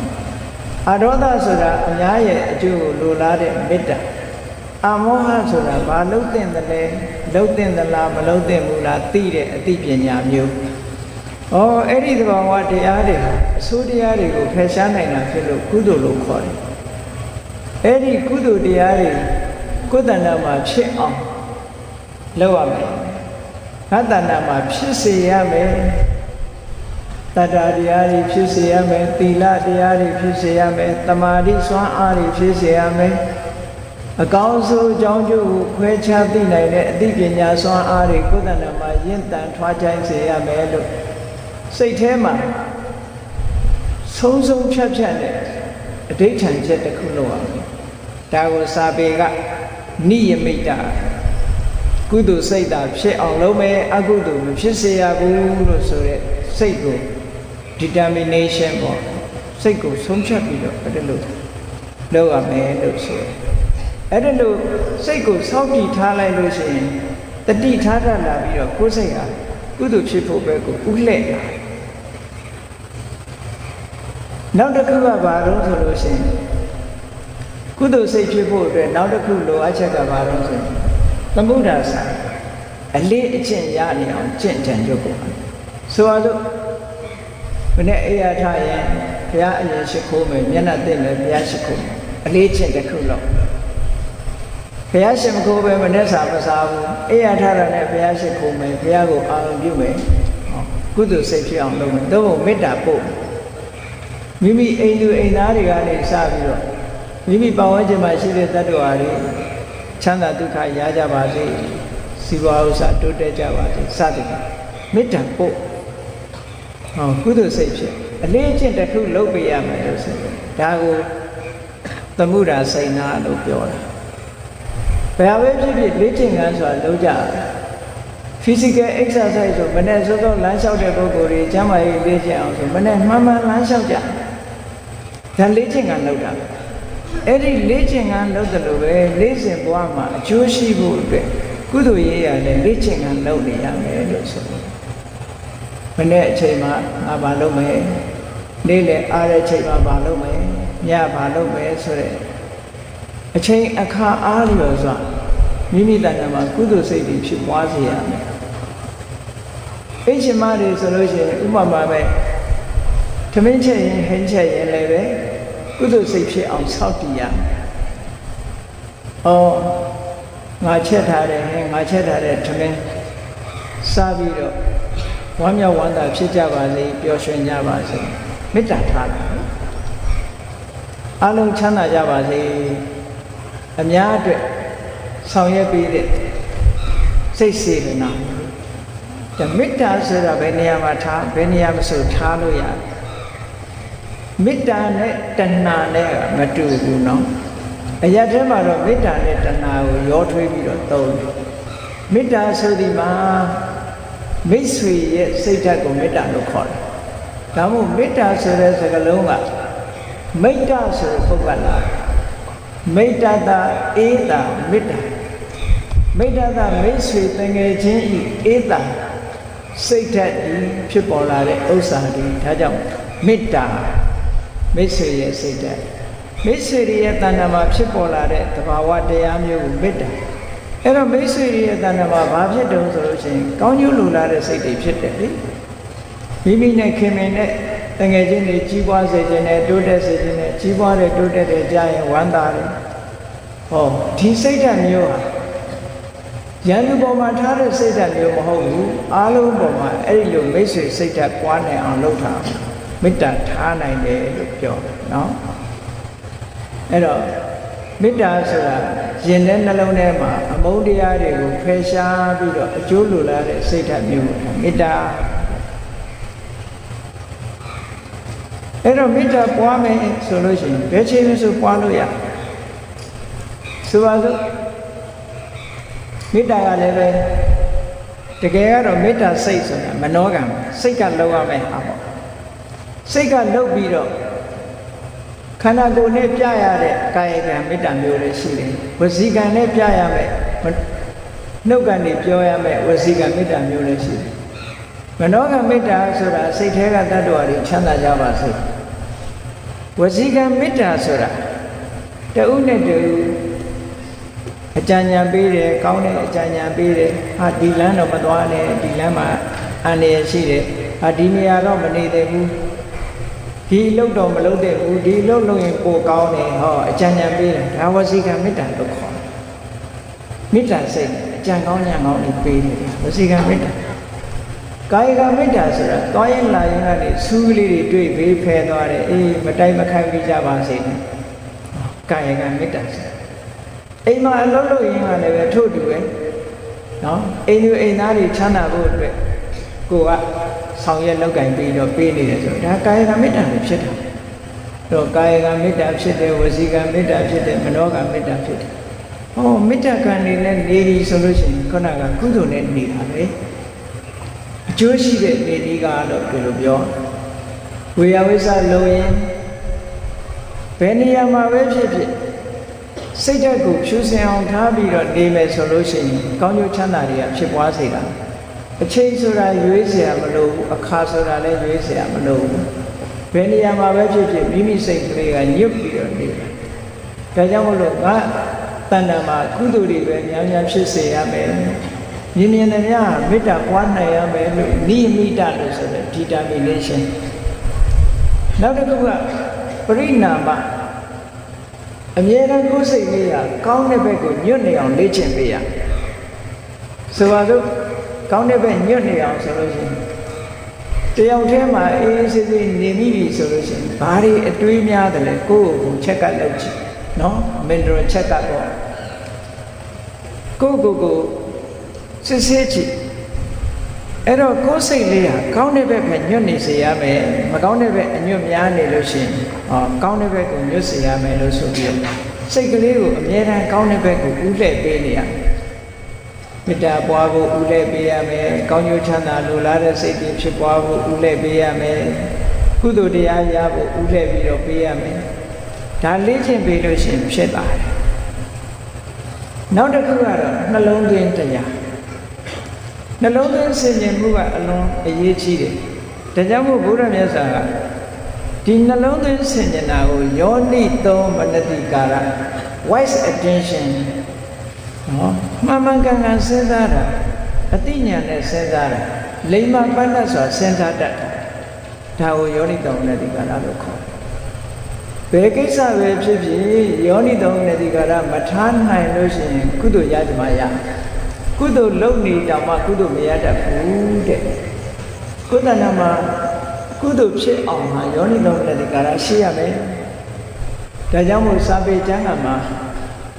S1: အဒေါသဆိုတာအများရဲ့အကျိုးကိုလိုလားတဲ့မေတ္တာအမောဟဆိုတာဘာလို့သင့်တယ်လဲလုံးသင့်သလားမလုံးသင့်ဘူးလားသိတဲ့အသိပညာမျိုးအဲ့ဒီသဘောဝတရားတွေအဆိုးတရားတွေကိုဖယ်ရှားနိုင်တာဖြစ်လို့ကုသိုလ်လို့ခေါ်တယ်အဲ့ဒီကုသိုလ်တရားတွေကိုယ်တဏ္ဍာမှာဖြစ်အောင်လုပ်ရမယ်ငါတဏ္ဍာမှာဖြစ်စေရမယ်တတ္တာတရားတွေဖြစ်စေရမယ်သီလတရားတွေဖြစ်စေရမယ်သမာဓိစွမ်းအားတွေဖြစ်စေရမယ်အကောင်းဆုံးအကြောင်းကျိုးကိုခွဲခြားသိနိုင်တဲ့အသိပညာစွမ်းအားတွေကိုယ်တဏ္ဍာမှာရင့်တန်ထွားကြိုင်စေရမယ်လို့စိတ်ထဲမှာဆုံးဖြတ်နဲ့အဋိဋ္ဌံချက်တစ်ခုလုပ်ရမယ်ဒါကိုစာပေကနိယမိတကုသိုလ်စိတ်သာဖြစ်အောင်လုပ်မယ်အကုသိုလ်မဖြစ်စေရဘူးလို့ဆိုတဲ့စိတ်ကို determination ပေါ့စိတ်ကိုဆုံးဖြတ်ပြီးတော့အဲ့ဒါလို့လုပ်ရမယ်လို့ဆိုတယ်အဲ့ဒါလို့စိတ်ကိုစောင့်ကြည့်ထားလိုက်လို့ရှိရင်တတိထားတတ်လာပြီးတော့ကိုယ်စိတ်ဟာကုသိုလ်ဖြစ်ဖို့ပဲကိုဥလှဲ့လာနောက်တစ်ခုကဘာလို့ဆိုလို့ရှိရင်ကုသိုလ်စိတ်ဖြစ်ဖို့အတွက်နောက်တစ်ခုလိုအပ်ချက်ကဘာလို့ဆိုရင်သမုဒ္ဒါဆိုင်အလေးအကျင့်ရနေအောင်ကျင့်ကြံကြုတ်ကုန်ဆိုတော့ဘယ်နဲ့အေးရထားရင်ဘုရားအရင်ရှိခိုးမယ်မျက်နှာသိမယ်ဘုရားရှိခိုးမယ်အလေးကျင့်တစ်ခုလောက်ဘုရားရှိခိုးပဲမနဲ့စာမစားဘူးအေးရထားတာနဲ့ဘုရားရှိခိုးမယ်ဘုရားကိုအာရုံပြုမယ်ကုသိုလ်စိတ်ဖြစ်အောင်လုပ်မယ်သို့မဟုတ်မေတ္တာပို့မိမိအိမ်သူအိမ်သားတွေကနေစပြီးတော့မိမိပတ်ဝန်းကျင်မှာရှိတဲ့တ attva တွေချမ်းသာဒုက္ခရကြပါစေစီးပွားဥစ္စာတိုးတက်ကြပါစေစသဖြင့်မေတ္တာပို့ကုသိုလ်စိတ်ဖြစ်အလေးအကျင့်တစ်ခုလုပ်ပေးရမယ်လို့ဆိုတယ်ဒါကိုသမုဒ္ဒါစိတ်နာလို့ပြောတာဘယ်ပဲဖြစ်ဖြစ်လေ့ကျင့်ခန်းဆိုတာလုပ်ကြတယ် physical exercise ဆိုမနေ့စောစောလမ်းလျှောက်တဲ့ပုဂ္ဂိုလ်တွေကျန်းမာရေးလေ့ကျင့်အောင်ဆိုမနေ့မှန်လမ်းလျှောက်ကြဒါလေ့ကျင့်ခန်းလုပ်တာအဲ့ဒီလေ့ကျင့်ခန်းလုပ်တယ်လို့ပဲလေ့ကျင့်ဘဝမှာအကျိုးရှိဖို့အတွက်ကုသိုလ်ရေးရတယ်လေ့ကျင့်ခန်းလုပ်နေရမယ်လို့ဆိုတယ်မနေ့အချိန်မှာငါဘာလုပ်မယ်နေ့လယ်အားတဲ့အချိန်မှာဘာလုပ်မယ်ညဘာလုပ်မယ်ဆိုတဲ့အချိန်အခါအားလျော်စွာမိမိတဏ္ဍာမှာကုသိုလ်စိတ်တွေဖြစ်ပွားစေရမယ်အိမ်ရှင်မတွေဆိုလို့ရှိရင်ဥပမာပဲသမင်းချက်ရင်ဟင်းချက်ရင်လည်းပဲကုသိုလ်စိတ်ဖြစ်အောင်စောင့်တည်ရမယ်ငါချက်ထားတယ်ဟင်းငါချက်ထားတဲ့သမင်းစားပြီးတော့ဝမ်းမြောက်ဝမ်းသာဖြစ်ကြပါစေပျော်ရွှင်ကြပါစေမေတ္တာထားတယ်အလုံးချမ်းသာကြပါစေအများအတွက်ဆောင်ရွက်ပေးတဲ့စိတ်စေတနာဒါမေတ္တာဆိုတာဘယ်နေရာမှာထားဘယ်နေရာမဆိုထားလို့ရတယ်မေတ္တာနဲ့တဏှာနဲ့မတူဘူးเนาะအရာထဲမှာတော့မေတ္တာနဲ့တဏှာကိုရောထွေးပြီးတော့သုံးတယ်မေတ္တာဆိုဒီမှာမိတ်ဆွေရဲ့စိတ်ဓာတ်ကိုမေတ္တာလို့ခေါ်တယ်ဒါမို့မေတ္တာဆိုတဲ့စကားလုံးကမိတ္တဆိုတဲ့ပုဂ္ဂလာမိတ္တတာအေးတာမေတ္တာမိတ္တတာမိတ်ဆွေတငယ်ချင်းဤအေးတာစိတ်ဓာတ်ဒီဖြစ်ပေါ်လာတဲ့ဥစ္စာတွေဒါကြောင့်မေတ္တာမိတ်ဆွေရဲ့စိတ်ဓာတ်မိတ်ဆွေရဲ့တဏ္ဍာမှာဖြစ်ပေါ်လာတဲ့သဘာဝတရားမျိုးကိုမေတ္တာအဲ့တော့မိတ်ဆွေရဲ့တဏ္ဍာမှာဘာဖြစ်တုံးဆိုလို့ရှိရင်ကောင်းကျိုးလိုလားတဲ့စိတ်တွေဖြစ်တယ်လေမိမိနဲ့ခင်မင်နဲ့တငယ်ချင်းတွေကြီးပွားစေခြင်းနဲ့တိုးတက်စေခြင်းနဲ့ကြီးပွားတဲ့တိုးတက်တဲ့ကြားရင်ဝမ်းသာတယ်ဒီစိတ်ဓာတ်မျိုးဟာရန်သူပေါ်မှာထားတဲ့စိတ်ဓာတ်မျိုးမဟုတ်ဘူးအားလုံးပေါ်မှာအဲ့ဒီလိုမိတ်ဆွေစိတ်ဓာတ်ပွားနိုင်အောင်လုပ်ထားမေတ္တာထားနိုင်တယ်လို့ပြောတယ်နော်အဲ့တော့မေတ္တာဆိုတာရင်ထဲနှလုံးထဲမှာအမုန်းတရားတွေကိုဖယ်ရှားပြီးတော့အကျိုးလိုလားတဲ့စိတ်ဓာတ်မျိုးမေတ္တာအဲ့တော့မေတ္တာပွားမယ်ဆိုလို့ရှိရင်ဘယ်ချိန်မှဆိုပွားလို့ရဆိုပါစို့မေတ္တာကလည်းပဲ တကယ်ကတော့မေတ္တာစိတ်ဆိုတာမနောကံစိတ်ကလောက်ရမယ်ဟာပေါ့စိတ်ကလောက်ပြီးတော့ခန္ဓာကိုယ်နဲ့ပြရတဲ့ကာယကံမေတ္တာမျိုးလည်းရှိတယ်ဝစီကံနဲ့ပြရမယ်နှုတ်ကနေပြောရမယ်ဝစီကံမေတ္တာမျိုးလည်းရှိတယ်မနောကံမေတ္တာဆိုတာစိတ်ထဲကတ attva တွေချမ်းသာကြပါစေဝစီကံမေတ္တာဆိုတာတဦးနဲ့တဦးအကြံဉာဏ်ပေးတယ်ကောင်းတဲ့အကြံဉာဏ်ပေးတယ်ဟာဒီလမ်းတော့မသွားနဲ့ဒီလမ်းမှာအန္တရာယ်ရှိတယ်ဟာဒီနေရာတော့မနေသေးဘူးဒီလုပ်တော့မလုပ်တဲ့ဘူးဒီလုပ်လို့ရင်ပိုကောင်းတယ်ဟောအကြံဉာဏ်ပေးတယ်ဒါဝစီကံမေတ္တာလို့ခေါ်တယ်မေတ္တာစိတ်အကြံကောင်းဉာဏ်ကောင်းတွေပေးတယ်ဝစီကံမေတ္တာကာယကမေတ္တာဆိုတာတောင်းရင်လာရင်ကနေစူးကလေးတွေတွေ့ဘေးဖယ်သွားတယ်အေးမတိုက်မခိုက်ပြီးကြပါစေနဲ့ကာယကမေတ္တာအိမ်မှာအလုပ်လုပ်ရင်ကလည်းပဲထို့တူပဲနော်အိမ်သူအိမ်သားတွေချမ်းသာဖို့အတွက်ကိုကဆောင်ရွက်လောက်ကင်ပြီးတော့ပေးနေတယ်ဆိုတော့ဒါကာယကမေတ္တာပဲဖြစ်တာတော့ကာယကမေတ္တာဖြစ်တယ်ဝစီကမေတ္တာဖြစ်တယ်မနောကမေတ္တာဖြစ်တယ်ဟောမေတ္တာကံနေနဲ့နေပြီဆိုလို့ရှိရင်ခုနကကုသိုလ်နဲ့နေတာပဲအကျိုးရှိတဲ့နေဒီကတော့ဒီလိုပြောဝေယဝိသလုံးရင်ဘယ်နေရာမှာပဲဖြစ်ဖြစ်စိတ်ဓာတ်ကိုဖြူစင်အောင်ထားပြီးတော့နေမယ်ဆိုလို့ရှိရင်ကောင်းကျိုးချမ်းသာတွေကဖြစ်ပွားစေတာအချိန်ဆိုတာရွေးเสียမလို့အခါဆိုတာလည်းရွေးเสียမလို့ဘယ်နေရာမှာပဲဖြစ်ဖြစ်မိမိစိတ်ကလေးကညွတ်ပြီးတော့နေတာဒါကြောင့်မလို့ငါတဏ္ဍာမှာကုသိုလ်တွေပဲများများဖြစ်စေရမယ်မြင်မြင်နဲ့များမေတ္တာပွားနိုင်ရမယ်လို့နိမိတလို့ဆိုတဲ့ determination နောက်တစ်ခုကပရိနာမအမြဲတမ်းကိုယ်စိတ်လေးကကောင်းတဲ့ဘက်ကိုညွတ်နေအောင်လေ့ကျင့်ပေးရဆိုပါစို့ကောင်းတဲ့ဘက်ညွတ်နေအောင်ဆိုလို့ရှိရင်တယောက်တည်းမှာအေးအေးဆေးဆေးနေမိပြီဆိုလို့ရှိရင်ဘာတွေအတွေးများတယ်လဲကိုယ့်ကိုယ်ချက်ကပ်လုပ်ကြည့်နော် mental check up ပေါ့ကိုစစ်ဆေးကြည့်အဲ့တော့ကိုယ်စိတ်လေးဟာကောင်းတဲ့ဘက်ပဲညွတ်နေစေရမယ်မကောင်းတဲ့ဘက်အညွတ်များနေလို့ရှိရင်ကောင်းတဲ့ဘက်ကိုညွတ်စေရမယ်လို့ဆိုပြီးစိတ်ကလေးကိုအမြဲတမ်းကောင်းတဲ့ဘက်ကိုဥလှည့်ပေးနေရမေတ္တာပွားဖို့ဥလှည့်ပေးရမယ်ကောင်းကျိုးချမ်းသာလိုလားတဲ့စိတ်တွေဖြစ်ပွားဖို့ဥလှည့်ပေးရမယ်ကုသိုလ်တရားရဖို့ဥလှည့်ပြီးတော့ပေးရမယ်ဒါလေ့ကျင့်ပေးလို့ရှိရင်ဖြစ်လာတယ်နောက်တစ်ခုကတော့နှလုံးသွင်းတရားနှလုံးသွင်းဆင်ခြင်မှုကအလွန်အရေးကြီးတယ်ဒါကြောင့်မို့ဘုရားမြတ်စွာကဒီနှလုံးသွင်းဆင်ခြင်တာကိုယောနိသောမနတိကာရ wise attention နော်မှန်မှန်ကန်ကန်စဉ်းစားတာအသိဉာဏ်နဲ့စဉ်းစားတာလိမ္မာပန်းတတ်စွာစဉ်းစားတတ်တာဒါကိုယောနိသောမနတိကာရလို့ခေါ်တယ်ဘယ်ကိစ္စပဲဖြစ်ဖြစ်ယောနိသောမနတိကာရမထားနိုင်လို့ရှိရင်ကုသိုလ်ရကြမှာရကုသိုလ်လုပ်နေတောင်မှကုသိုလ်မရတတ်ဘူးတဲ့ကုသနာမှာကုသိုလ်ဖြစ်အောင်ဟာယောနိသောမနတိကာရရှိရမယ်ဒါကြောင့်မို့စာပေကျမ်းဂန်မှာ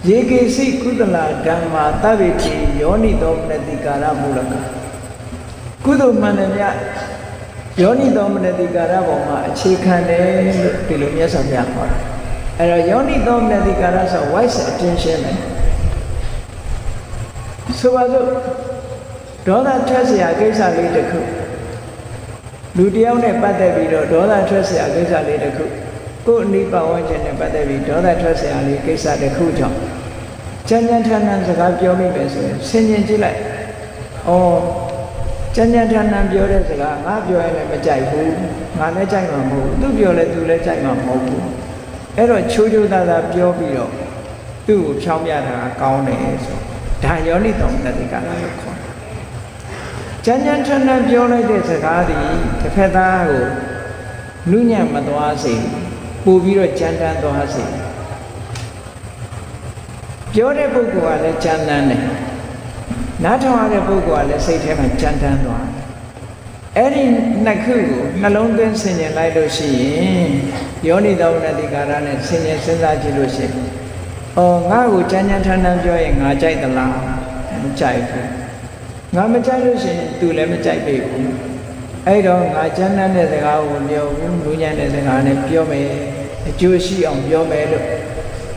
S1: ယေကေစိကုသလဓမ္မာသဗ္ဗေတိယောနိသောမနတိကာရမူလကကုသိုလ်မှန်တယ်မြတ်ယောနိသောမနတိကာရပေါ်မှာအခြေခံတယ်လို့ဒီလိုမြတ်စွာဘုရားဟောတယ်အဲ့တော့ယောနိသောမနတိကာရဆို wise attention ပဲဆိုပါစို့ဒေါသထွက်เสียကိစ္စလေးတစ်ခုလူတယောက်နဲ့ပတ်သက်ပြီးတော့ဒေါသထွက်เสียကိစ္စလေးတစ်ခုကိုယ်အနိပတ်ဝန်းကျင်နဲ့ပတ်သက်ပြီးဒေါသထွက်เสียလေးကိစ္စတစ်ခုကြောင့်ကြမ်းကြမ်းထန်ထန်စကားပြောမိပဲဆိုရင်ဆင်ခြင်ကြည့်လိုက်ဩကြမ်းကြမ်းထန်ထန်ပြောတဲ့စကားငါပြောရင်လည်းမကြိုက်ဘူးငါလည်းကြိုက်မှာမဟုတ်ဘူးသူပြောလဲသူလည်းကြိုက်မှာမဟုတ်ဘူးအဲ့တော့ချိုးချိုးသားသားပြောပြီးတော့သူ့ကိုဖြောင်းပြတာကောင်းတယ်ဆိုဒါယောနိသောမနတိကာရလို့ခေါ်တယ်။ကြမ်းကြမ်းထန်ထန်ပြောလိုက်တဲ့စကားဒီတစ်ဖက်သားကိုနုညံ့မသွားစေပို့ပြီးတော့ကြမ်းတမ်းသွားစေပြောတဲ့ပုဂ္ဂိုလ်ကလည်းကြမ်းတမ်းတယ်နားထောင်ရတဲ့ပုဂ္ဂိုလ်ကလည်းစိတ်ထဲမှာကြမ်းတမ်းသွားတယ်အဲ့ဒီနှစ်ခုကိုနှလုံးသွင်းဆင်ခြင်လိုက်လို့ရှိရင်ယောနိသောမနတိကာရနဲ့ဆင်ခြင်စဉ်းစားကြည့်လို့ရှိရင်ငါ့ကိုကြမ်းကြမ်းထန်ထန်ပြောရင်ငါကြိုက်သလားမကြိုက်ဘူးငါမကြိုက်လို့ရှိရင် तू လည်းမကြိုက်ပေဘူးအဲ့တော့ငါကြမ်းတမ်းတဲ့စကားကိုပြောဘူးလူညံ့တဲ့စကားနဲ့ပြောမယ်အကျိုးရှိအောင်ပြောမယ်လို့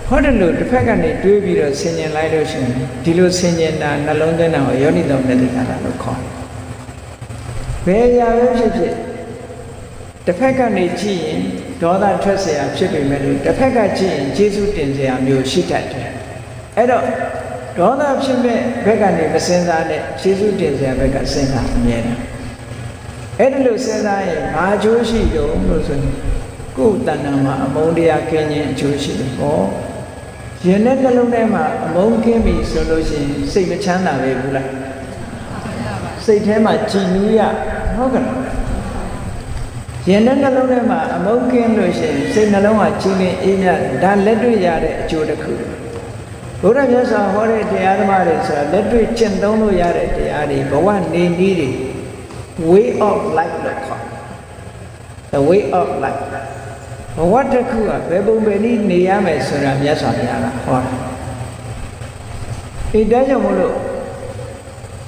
S1: ဟောတယ်လို့တစ်ဖက်ကနေတွေးပြီးတော့ဆင်ခြင်လိုက်လို့ရှိရင်ဒီလိုဆင်ခြင်တာနှလုံးသွင်းတာကိုယောနိသောမနတိကာရလို့ခေါ်တယ် ဘယ်ရာပဲဖြစ်ဖြစ်တစ်ဖက်ကနေကြည့်ရင်ဒေါသထွက်เสียဖြစ်ပေမဲ့လို့တစ်ဖက်ကကြည့်ရင်ကျေးဇူးတင်เสียမျိုးရှိတတ်တယ်အဲ့တော့ဒေါသဖြစ်မဲ့ဘက်ကနေမစင်စားနဲ့ကျေးဇူးတင်เสียဘက်ကစဉ်းစားအမြဲတမ်းအဲ့ဒါလို့စဉ်းစားရင်ဘာအကျိုးရှိတော့လို့ဆိုရင်ကိုယ်တဏ္ဍာမှာအမုန်းတရားကင်းခြင်းအကျိုးရှိတယ်ဟောရင်နဲ့နှလုံးထဲမှာအမုန်းကင်းပြီဆိုလို့ရှိရင်စိတ်မချမ်းသာပဲဘူးလားစိတ်ထဲမှာကြည်နူးရဟုတ်ကဲ့ရင်နဲ့နှလုံးထဲမှာအမုန်းကင်းလို့ရှိရင်စိတ်နှလုံးကကြည်လင်အေးမြဒါလက်တွေ့ရတဲ့အကျိုးတစ်ခုဘုရားမြတ်စွာဟောတဲ့တရားဓမ္မတွေဆိုတာလက်တွေ့ကျင့်သုံးလို့ရတဲ့တရားတွေဘဝနေနည်းတွေ way of life လို့ခေါ် the way of life ဘဝတစ်ခုကဘယ်ပုံပဲနည်းနေရမယ်ဆိုတာမြတ်စွာဘုရားကဟောတာဒီတိုင်းကြောင့်မလို့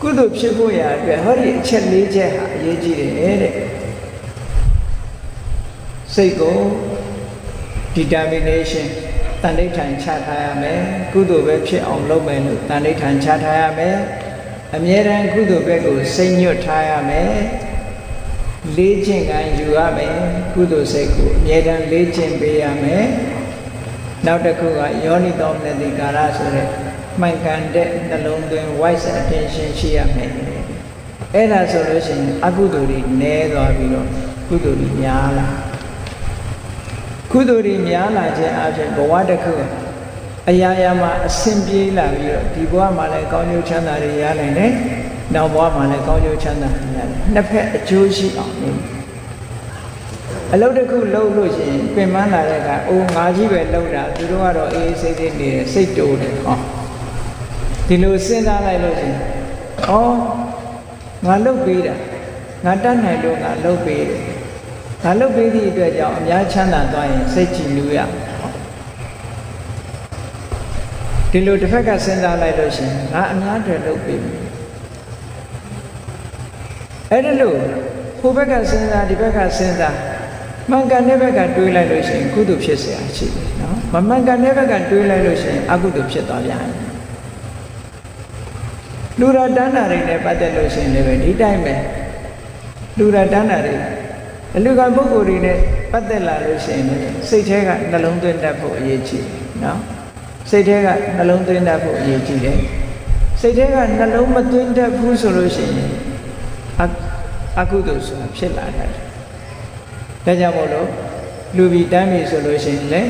S1: ကုသိုလ်ဖြစ်ဖို့ရအတွက်ဟောဒီအချက်၄ချက်ဟာအရေးကြီးတယ်တဲ့စိတ်ကို determination တန်ဋိဌာန်ချထားရမယ်ကုသိုလ်ပဲဖြစ်အောင်လုပ်မယ်လို့တန်ဋိဌာန်ချထားရမယ်အမြဲတမ်းကုသိုလ်ဘက်ကိုစိတ်ညွတ်ထားရမယ်လေ့ကျင့်ခိုင်းယူရမယ်ကုသိုလ်စိတ်ကိုအမြဲတမ်းလေ့ကျင့်ပေးရမယ်နောက်တစ်ခုကယောနိသောမနတိကာရဆိုတဲ့မှန်ကန်တဲ့နှလုံးသွင်း wise attention ရှိရမယ်အဲ့ဒါဆိုလို့ရှိရင်အကုသိုလ်တွေနည်းသွားပြီးတော့ကုသိုလ်တွေများလာကုသိုလ်တွေများလာခြင်းအပြင်ဘဝတစ်ခုအရာရာမှာအဆင်ပြေလာပြီးတော့ဒီဘဝမှာလည်းကောင်းကျိုးချမ်းသာတွေရနိုင်တယ်နောက်ဘဝမှာလည်းကောင်းကျိုးချမ်းသာတွေရတယ်နှစ်ဖက်အကျိုးရှိအောင်နေအလုပ်တစ်ခုလုပ်လို့ရှိရင်ပင်ပန်းလာတဲ့အခါအိုးငါကြီးပဲလုပ်တာသူတို့ကတော့အေးအေးဆေးဆေးနေတယ်စိတ်တိုးတယ်ဟောဒီလိုစဉ်းစားလိုက်လို့ရှိရင်ဩငါလုပ်ပေးတာငါတတ်နိုင်လို့ငါလုပ်ပေးတယ်ငါလုပ်ပေးသည့်အတွက်ကြောင့်အများချမ်းသာသွားရင်စိတ်ကြည်နူးရဒီလိုတစ်ဖက်ကစဉ်းစားလိုက်လို့ရှိရင်ငါအများတွေလုပ်ပေးပြီအဲ့ဒါလို့ဟိုဘက်ကစဉ်းစားဒီဘက်ကစဉ်းစားမှန်ကန်တဲ့ဘက်ကတွေးလိုက်လို့ရှိရင်ကုသိုလ်ဖြစ်เสียရှိတယ်နော်မမှန်ကန်တဲ့ဘက်ကတွေးလိုက်လို့ရှိရင်အကုသိုလ်ဖြစ်သွားပြန်တယ်လူရတဏ္ဍာတွေနဲ့ပတ်သက်လို့ရှိရင်လည်းဒီတိုင်းပဲလူရတဏ္ဍာတွေအလူကပုဂ္ဂိုလ်တွေနဲ့ပတ်သက်လာလို့ရှိရင်စိတ်ထဲကနှလုံးသွင်းတတ်ဖို့အရေးကြီးတယ်နော်စိတ်ထဲကနှလုံးသွင်းတတ်ဖို့အရေးကြီးတယ်စိတ်ထဲကနှလုံးမသွင်းတတ်ဘူးဆိုလို့ရှိရင်အကုသိုလ်ဆိုတာဖြစ်လာတယ်ဒါကြောင့်မို့လို့လူပြီးတမ်းပြီဆိုလို့ရှိရင်လေ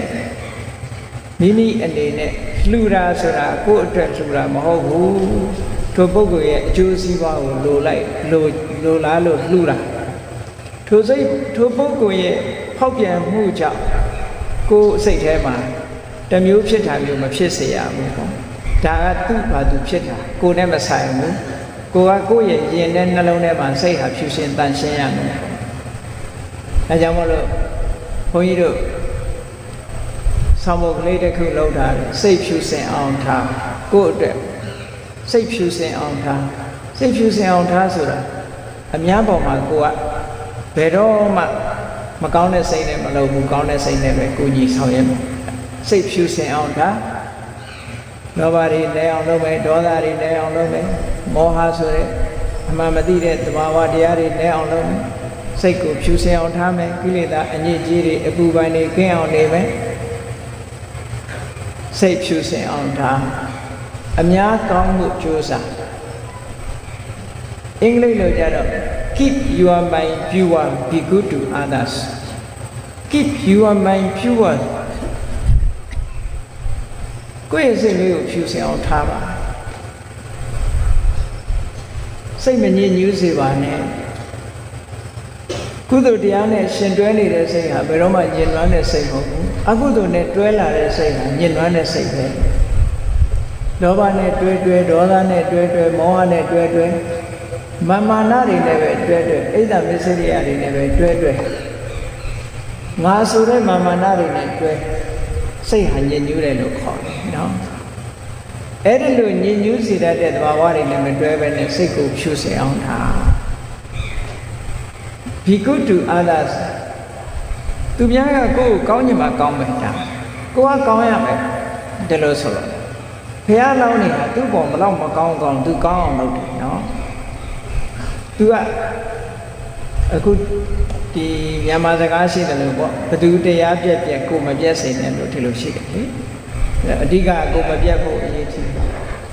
S1: မိမိအနေနဲ့လှူတာဆိုတာကိုယ့်အတွက်လှူတာမဟုတ်ဘူးထိုပုဂ္ဂိုလ်ရဲ့အကျိုးစီးပွားကိုလိုလားလို့လှူတာထိုပုဂ္ဂိုလ်ရဲ့ဖောက်ပြန်မှုကြောင့်ကိုယ်စိတ်ထဲမှာတမျိုးဖြစ်တာမျိုးမဖြစ်စေရဘူးပေါ့ဒါကသူ့ဘာသူဖြစ်တာကိုယ်နဲ့မဆိုင်ဘူးကိုယ်ကကိုယ့်ရဲ့ရင်နဲ့နှလုံးထဲမှာစိတ်ဟာဖြူရှင်တန်ရှင်းရမယ်အဲကြောင့်မလို့ဘုန်းကြီးတို့ဆောင်းမုတ်ကလေးတစ်ခုလောက်တာစိတ်ဖြူစင်အောင်ထားကိုယ့်အတွက်စိတ်ဖြူစင်အောင်ထားစိတ်ဖြူစင်အောင်ထားဆိုတာအများပေါ်မှာကိုကဘယ်တော့မှမကောင်းတဲ့စိတ်နဲ့မလုပ်ဘူးကောင်းတဲ့စိတ်နဲ့ပဲကိုကြီးဆောင်ရဲမယ်စိတ်ဖြူစင်အောင်ထားလောဘတွေလဲအောင်လုပ်မယ်ဒေါသတွေလဲအောင်လုပ်မယ်မောဟဆိုတဲ့အမှန်မသိတဲ့သဘာဝတရားတွေလဲအောင်လုပ်မယ်စိတ်ကိုဖြူစင်အောင်ထားမယ်ကိလေသာအညစ်အကြေးတွေအပူပန်တွေကင်းအောင်နေမယ်စိတ်ဖြူစင်အောင်ထားအများကောင်းမှုကြိုးစားအင်္ဂလိပ်လိုကြတော့ keep your mind pure be good to others keep your mind pure ကိုယ့်ရဲ့စိတ်လေးကိုဖြူစင်အောင်ထားပါစိတ်မငြိညူးစေပါနဲ့ကုသိုလ်တရားနဲ့ရှင်တွဲနေတဲ့စိတ်ဟာဘယ်တော့မှညင်နွမ်းတဲ့စိတ်မဟုတ်ဘူးအကုသိုလ်နဲ့တွဲလာတဲ့စိတ်ဟာညင်နွမ်းတဲ့စိတ်ပဲလောဘနဲ့တွဲဒေါသနဲ့တွဲမောဟနဲ့တွဲမာနတွေနဲ့ပဲတွဲအိဒ္ဓမစ္စရိယတွေနဲ့ပဲတွဲငါဆိုတဲ့မာနတွေနဲ့တွဲစိတ်ဟာညင်ညူးတယ်လို့ခေါ်တယ်နော်အဲ့ဒီလိုညင်ညူးစေတတ်တဲ့သဘာဝတွေနဲ့မတွဲပဲနဲ့စိတ်ကိုဖြူစင်အောင်ထား be good to others သူများကကိုယ်ကိုကောင်းချင်မှကောင်းမယ်ဒါကိုကကောင်းရမယ်ဒီလိုဆိုတော့ဘုရားလောင်းနေတာသူ့ပေါ်မလောက်မကောင်းသူကောင်းအောင်လုပ်တယ်နော်သူက အခုဒီမြန်မာစကားရှိတယ်လို့ပေါ့ဘသူတရားပြက်ပြက်ကိုမပြက်စိတ်နဲ့လို့ဒီလိုရှိတယ်လေအဓိကကိုမပြက်ဖို့အရေးကြီး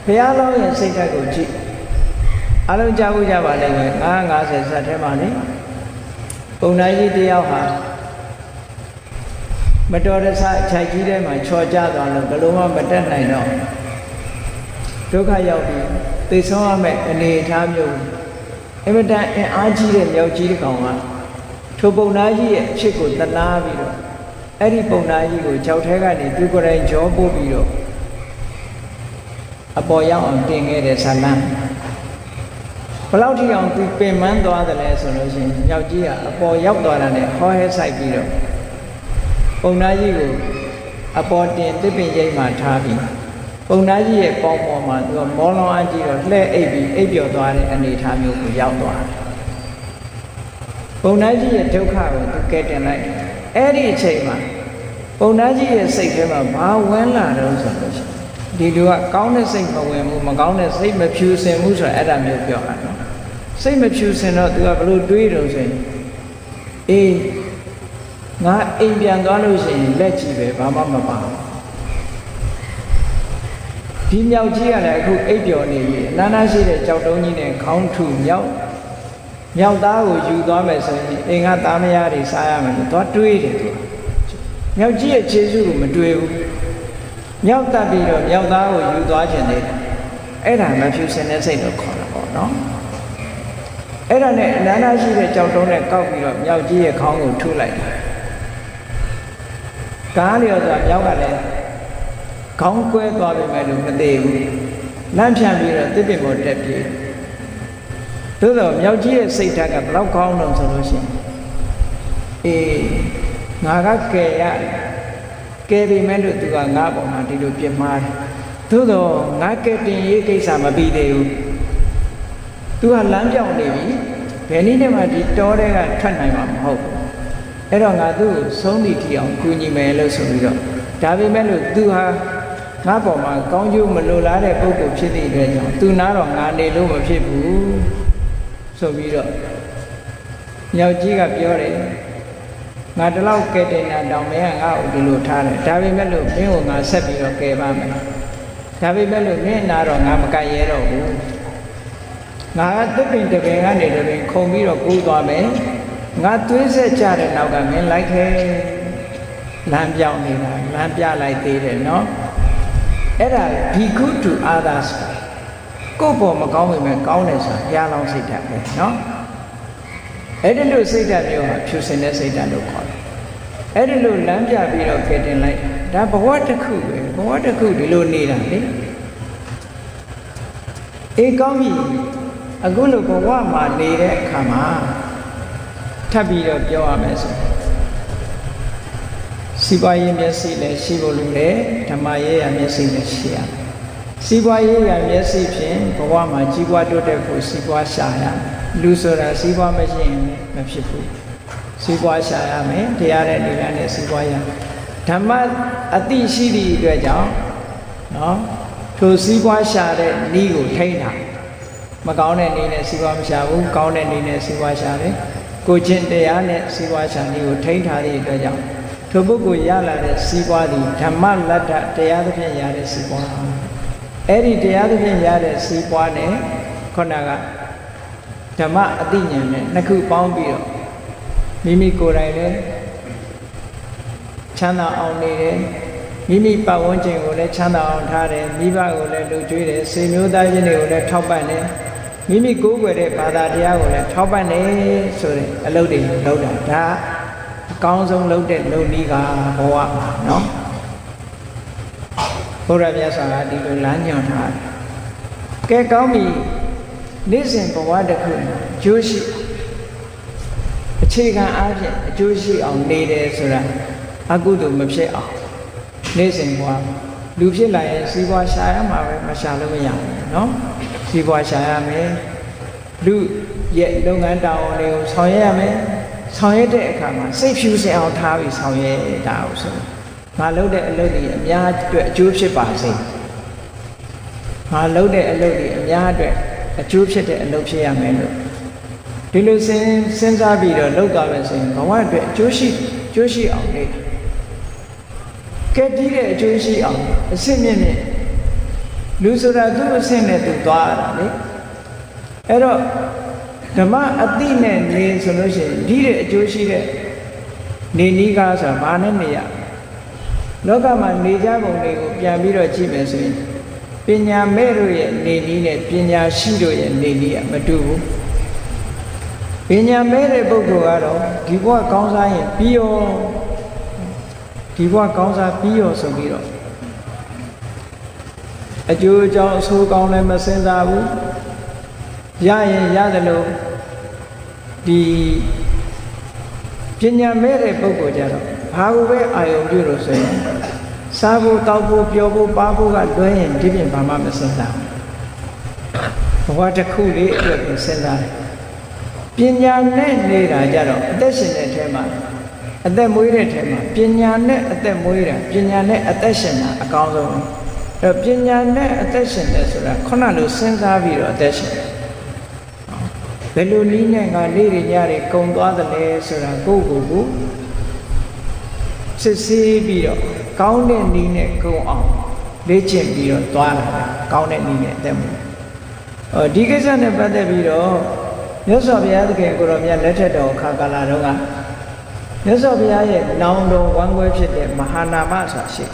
S1: ဘုရားလောင်းရဲ့စိတ်ဓာတ်ကိုကြည့်အလုံးကြားဖို့ကြပါလိမ့်မယ်950ဇတ်ထဲမှာလေပုံနာကြီးတယောက်ဟာမတော်တဆအချိုက်ကြီးထဲမှာချော်ကျသွားလို့ဘလို့မှမတက်နိုင်တော့ဒုက္ခရောက်ပြီးသိဆုံးရမယ့်အနေအထားမျိုးအင်မတန်အင်အားကြီးတဲ့မြောက်ကြီးတစ်ကောင်ကထိုပုံနာကြီးရဲ့အဖြစ်ကိုတနာပြီးတော့အဲ့ဒီပုံနာကြီးကိုကြောက်ထဲကနေသူကိုယ်တိုင်ကြောပို့ပြီးတော့အပေါ်ရောက်အောင်တင်ခဲ့တဲ့ဇာလံဘလောက်ထိအောင်သူပင်ပန်းသွားတယ်လဲဆိုလို့ရှိရင်မြောက်ကြီးကအပေါ်ရောက်သွားတာနဲ့ဟောဟဲဆိုင်ပြီးတော့ပုံနာကြီးကိုအပေါ်တင်တစ်ပင်ရိပ်မှထားပြီးပုံနာကြီးရဲ့ပေါင်းပေါ်မှာသူကမောလွန်အားကြီးတော့လှဲ့အိပ်ပြီးအိပ်ပျော်သွားတဲ့အနေအထားမျိုးကိုရောက်သွားတယ်ပုံနာကြီးရဲ့ဒုက္ခကိုသူကဲတင်လိုက်အဲ့ဒီအချိန်မှာပုံနာကြီးရဲ့စိတ်ထဲမှာဘာဝင်လာတော့ဆိုလို့ရှိရင်ဒီလူကကောင်းတဲ့စိတ်မဝင်ဘူးမကောင်းတဲ့စိတ်မဖြူစင်ဘူးဆိုတာအဲ့ဒါမျိုးပြောတာနော်စိတ်မဖြူစင်တော့သူကဘလို့တွေးတော့ဆိုရင်အေးငါအိမ်ပြန်သွားလို့ရှိရင်လက်ကြည့်ပဲဘာမှမပါဘူးဒီမြောက်ကြီးကလည်းအခုအိပ်ပျော်နေပြီအနားနာရှိတဲ့ကြောက်တုံးကြီးနဲ့ခေါင်းထုမြောက်သားကိုယူသွားမယ်ဆိုရင်အိမ်ကသားမယားတွေစားရမယ်လို့သွားတွေးတယ်သူမြောက်ကြီးရဲ့ခြေစုကိုမတွေးဘူးမြောက်တက်ပြီးတော့မြောက်သားကိုယူသွားခြင်းတယ်အဲ့ဒါမဖြူစင်တဲ့စိတ်လို့ခေါ်တာပေါ့နော်အဲ့ဒါနဲ့အနားနာရှိတဲ့ကြောက်တုံးနဲ့ကောက်ပြီးတော့မြောက်ကြီးရဲ့ခေါင်းကိုထုလိုက်တာကားလျော်စွာမြောက်ကလည်းခေါင်းကွဲသွားပြီမဲ့လို့မသေးဘူးလမ်းဖြန့်ပြီးတော့တစ်ပင်ပေါ်တက်ပြေးသို့တော့မြောက်ကြီးရဲ့စိတ်ဓာတ်ကဘယ်လောက်ကောင်းတော့ဆိုလို့ရှိရင်အေးငါကကယ်ပြီမဲ့လို့သူကငါ့ပေါ်မှာဒီလိုပြစ်မှားတယ်သို့တော့ငါကယ်တင်ရေးကိစ္စမပြီးသေးဘူးသူကလမ်းပြောင်းနေပြီဘယ်နည်းနဲ့မှဒီတောထဲကထွက်နိုင်မှာမဟုတ်ဘူးအဲ့တော့ငါသူ့ကိုဆုံးသည့်ထီအောင်ကူညီမယ်လို့ဆိုပြီးတော့ဒါပေမဲ့လို့သူဟာငါ့ပေါ်မှာကောင်းကျိုးမလိုလားတဲ့ပုဂ္ဂိုလ်ဖြစ်သည့်အတွက်ကြောင့်သူနာတော့ငါနေလို့မဖြစ်ဘူးဆိုပြီးတော့မြောက်ကြီးကပြောတယ်ငါတလောက်ကဲတင်တာတောင်မင်းကငါ့ကိုဒီလိုထားတယ်ဒါပေမဲ့လို့မင်းကိုငါဆက်ပြီးတော့ကဲပါမယ်ဒါပေမဲ့လို့မင်းနာတော့ငါမကတ်ရဲတော့ဘူးငါကတစ်ပင်တစ်ပင်ကနေတစ်ပင်ခုံပြီးတော့ကူးသွားမယ်ငါသွေးဆက်ကြတဲ့နောက်ကမင်းလိုက်ခဲလမ်းပြောင်းနေတာလမ်းပြလိုက်သေးတယ်နော်အဲ့ဒါဒီကုတူ others ကိုယ့်ပေါ်မကောင်းပေမဲ့ကောင်းတယ်ဆိုတာဘုရားလောင်းစိတ်ဓာတ်ပဲနော်အဲ့ဒီလိုစိတ်ဓာတ်မျိုးဟာဖြူစင်တဲ့စိတ်ဓာတ်လို့ခေါ်တယ်အဲ့ဒီလိုလမ်းပြပြီးတော့ကဲတင်လိုက်ဒါဘဝတစ်ခုပဲဘဝတစ်ခုဒီလိုနေတာလေအေးကောင်းပြီအခုလိုဘဝမှာနေတဲ့အခါမှာထပ်ပြီးတော့ပြောရမယ်ဆိုစီးပွားရေးမျက်စိလည်းရှိဖို့လိုတယ်ဓမ္မရေးရမျက်စိလည်းရှိရမယ်စီးပွားရေးရမျက်စိဖြင့်ဘဝမှာကြီးပွားတိုးတက်ဖို့စီးပွားရှာရလူဆိုတာစီးပွားမရှိရင်မဖြစ်ဘူးစီးပွားရှာရမယ်တရားတဲ့နေရာနဲ့စီးပွားရဓမ္မအတိရှိသည့်အတွက်ကြောင့်နော်ထိုစီးပွားရှာတဲ့နည်းကိုထိန်းတာမကောင်းတဲ့နည်းနဲ့စီးပွားမရှာဘူးကောင်းတဲ့နည်းနဲ့စီးပွားရှာတယ်ကိုချင်းတရားနဲ့စီးပွားရှာနည်းကိုထိန်းထားသည့်အတွက်ကြောင့်ထိုပုဂ္ဂိုလ်ရလာတဲ့စီးပွားသည်ဓမ္မလတ္တတရားသဖြင့်ရတဲ့စီးပွားအဲ့ဒီတရားသဖြင့်ရတဲ့စီးပွားနဲ့ခုနကဓမ္မအတိညာဉ်နဲ့နှစ်ခုပေါင်းပြီးတော့မိမိကိုယ်တိုင်လည်းချမ်းသာအောင်နေတယ်မိမိပတ်ဝန်းကျင်ကိုလည်းချမ်းသာအောင်ထားတယ်မိဘကိုလည်းလှူကျွေးတယ်ဆွေမျိုးသားချင်းတွေကိုလည်းထောက်ပံ့တယ်မိမိကိုယ်ွယ်တဲ့ဘာသာတရားကိုလည်းထောက်ပံ့တယ်ဆိုတဲ့အလုပ်တွေလုပ်တာဒါအကောင်းဆုံးလုပ်တဲ့လုပ်နည်းကဘဝမှာနော်ဘုရားမြတ်စွာဘုရားဒီလိုလမ်းညွှန်ထားတယ်ကဲကောင်းပြီနေ့စဉ်ဘဝတစ်ခုအကျိုးရှိအခြေခံအားဖြင့်အကျိုးရှိအောင်နေတယ်ဆိုတာအကုသိုလ်မဖြစ်အောင်နေ့စဉ်ဘဝလူဖြစ်လာရင်စီးပွားရှာရမှာပဲမရှာလို့မရဘူးနော်စီးပွားရှာရမယ်လူရဲ့လုပ်ငန်းတာဝန်တွေကိုဆောင်ရွက်ရမယ်ဆောင်ရွက်တဲ့အခါမှာစိတ်ဖြူစင်အောင်ထားပြီးဆောင်ရွက်တာကိုဆိုငါလုပ်တဲ့အလုပ်တွေအများအတွက်အကျိုးဖြစ်ပါစေငါလုပ်တဲ့အလုပ်တွေအများအတွက်အကျိုးဖြစ်တဲ့အလုပ်ဖြစ်ရမယ်လို့ ဒီလိုစဉ်းစားပြီးတော့လောက်သွားမယ်ဆိုရင်ဘဝအတွက်အကျိုးရှိအောင်လေကဲတီးတဲ့အကျိုးရှိအောင်အစစ်မြင့်မြင့်လူဆိုတာသူ့အဆင့်နဲ့သူသွားရတာလေအဲ့တော့ဓမ္မအတိနဲ့နေဆိုလို့ရှိရင်ဒီတဲ့အကျိုးရှိတဲ့နေနည်းကားဆိုတာဘာနဲ့နေရလောကမှာနေကြပုံတွေကိုပြန်ပြီးတော့ကြည့်မယ်ဆိုရင်ပညာမဲ့တို့ရဲ့နေနည်းနဲ့ပညာရှိတို့ရဲ့နေနည်းကမတူဘူးပညာမဲ့တဲ့ပုဂ္ဂိုလ်ကတော့ဒီဘဝကောင်းစားရင်ပြီးရောဒီဘဝကောင်းစားပြီးရောဆိုပြီးတော့အကျိုးအကြောင်းအဆိုးကောင်းလည်းမစင်စားဘူးရရင်ရတယ်လို့ဒီပညာမဲ့တဲ့ပုဂ္ဂိုလ်ကြတော့ဘာကိုပဲအာယုံပြုလို့ဆိုရင်စားဖို့တောက်ဖို့ပျော်ဖို့ပါဖို့ကလွှဲရင်ဒီပြင်ဘာမှမစင်စားဘူးဘဝတစ်ခုလေးအတွက်ကိုစဉ်းစားတယ်ပညာနဲ့နေတာကြတော့အသက်ရှင်တဲ့ထဲမှာအသက်မွေးတဲ့ထဲမှာပညာနဲ့အသက်မွေးတာပညာနဲ့အသက်ရှင်တာအကောင်းဆုံးအဲ့ပညာနဲ့အသက်ရှင်တယ်ဆိုတာခုနလိုစဉ်းစားပြီးတော့အသက်ရှင်ဘယ်လိုနည်းနဲ့ငါနေ့ညတွေကုံသွားသလဲဆိုတာကိုယ့်ကိုယ်ကိုစစ်ဆေးပြီးတော့ကောင်းတဲ့နည်းနဲ့ကုံအောင်လေ့ကျင့်ပြီးတော့သွားလာတာကောင်းတဲ့နည်းနဲ့အသက်မွေးဒီကိစ္စနဲ့ပတ်သက်ပြီးတော့မြတ်စွာဘုရားသခင်ကိုရောမြတ်လက်ထက်တော်ခါကာလတုန်းကမြတ်စွာဘုရားရဲ့နောင်တော်ဝမ်းကွဲဖြစ်တဲ့မဟာနာမဆိုတာရှိ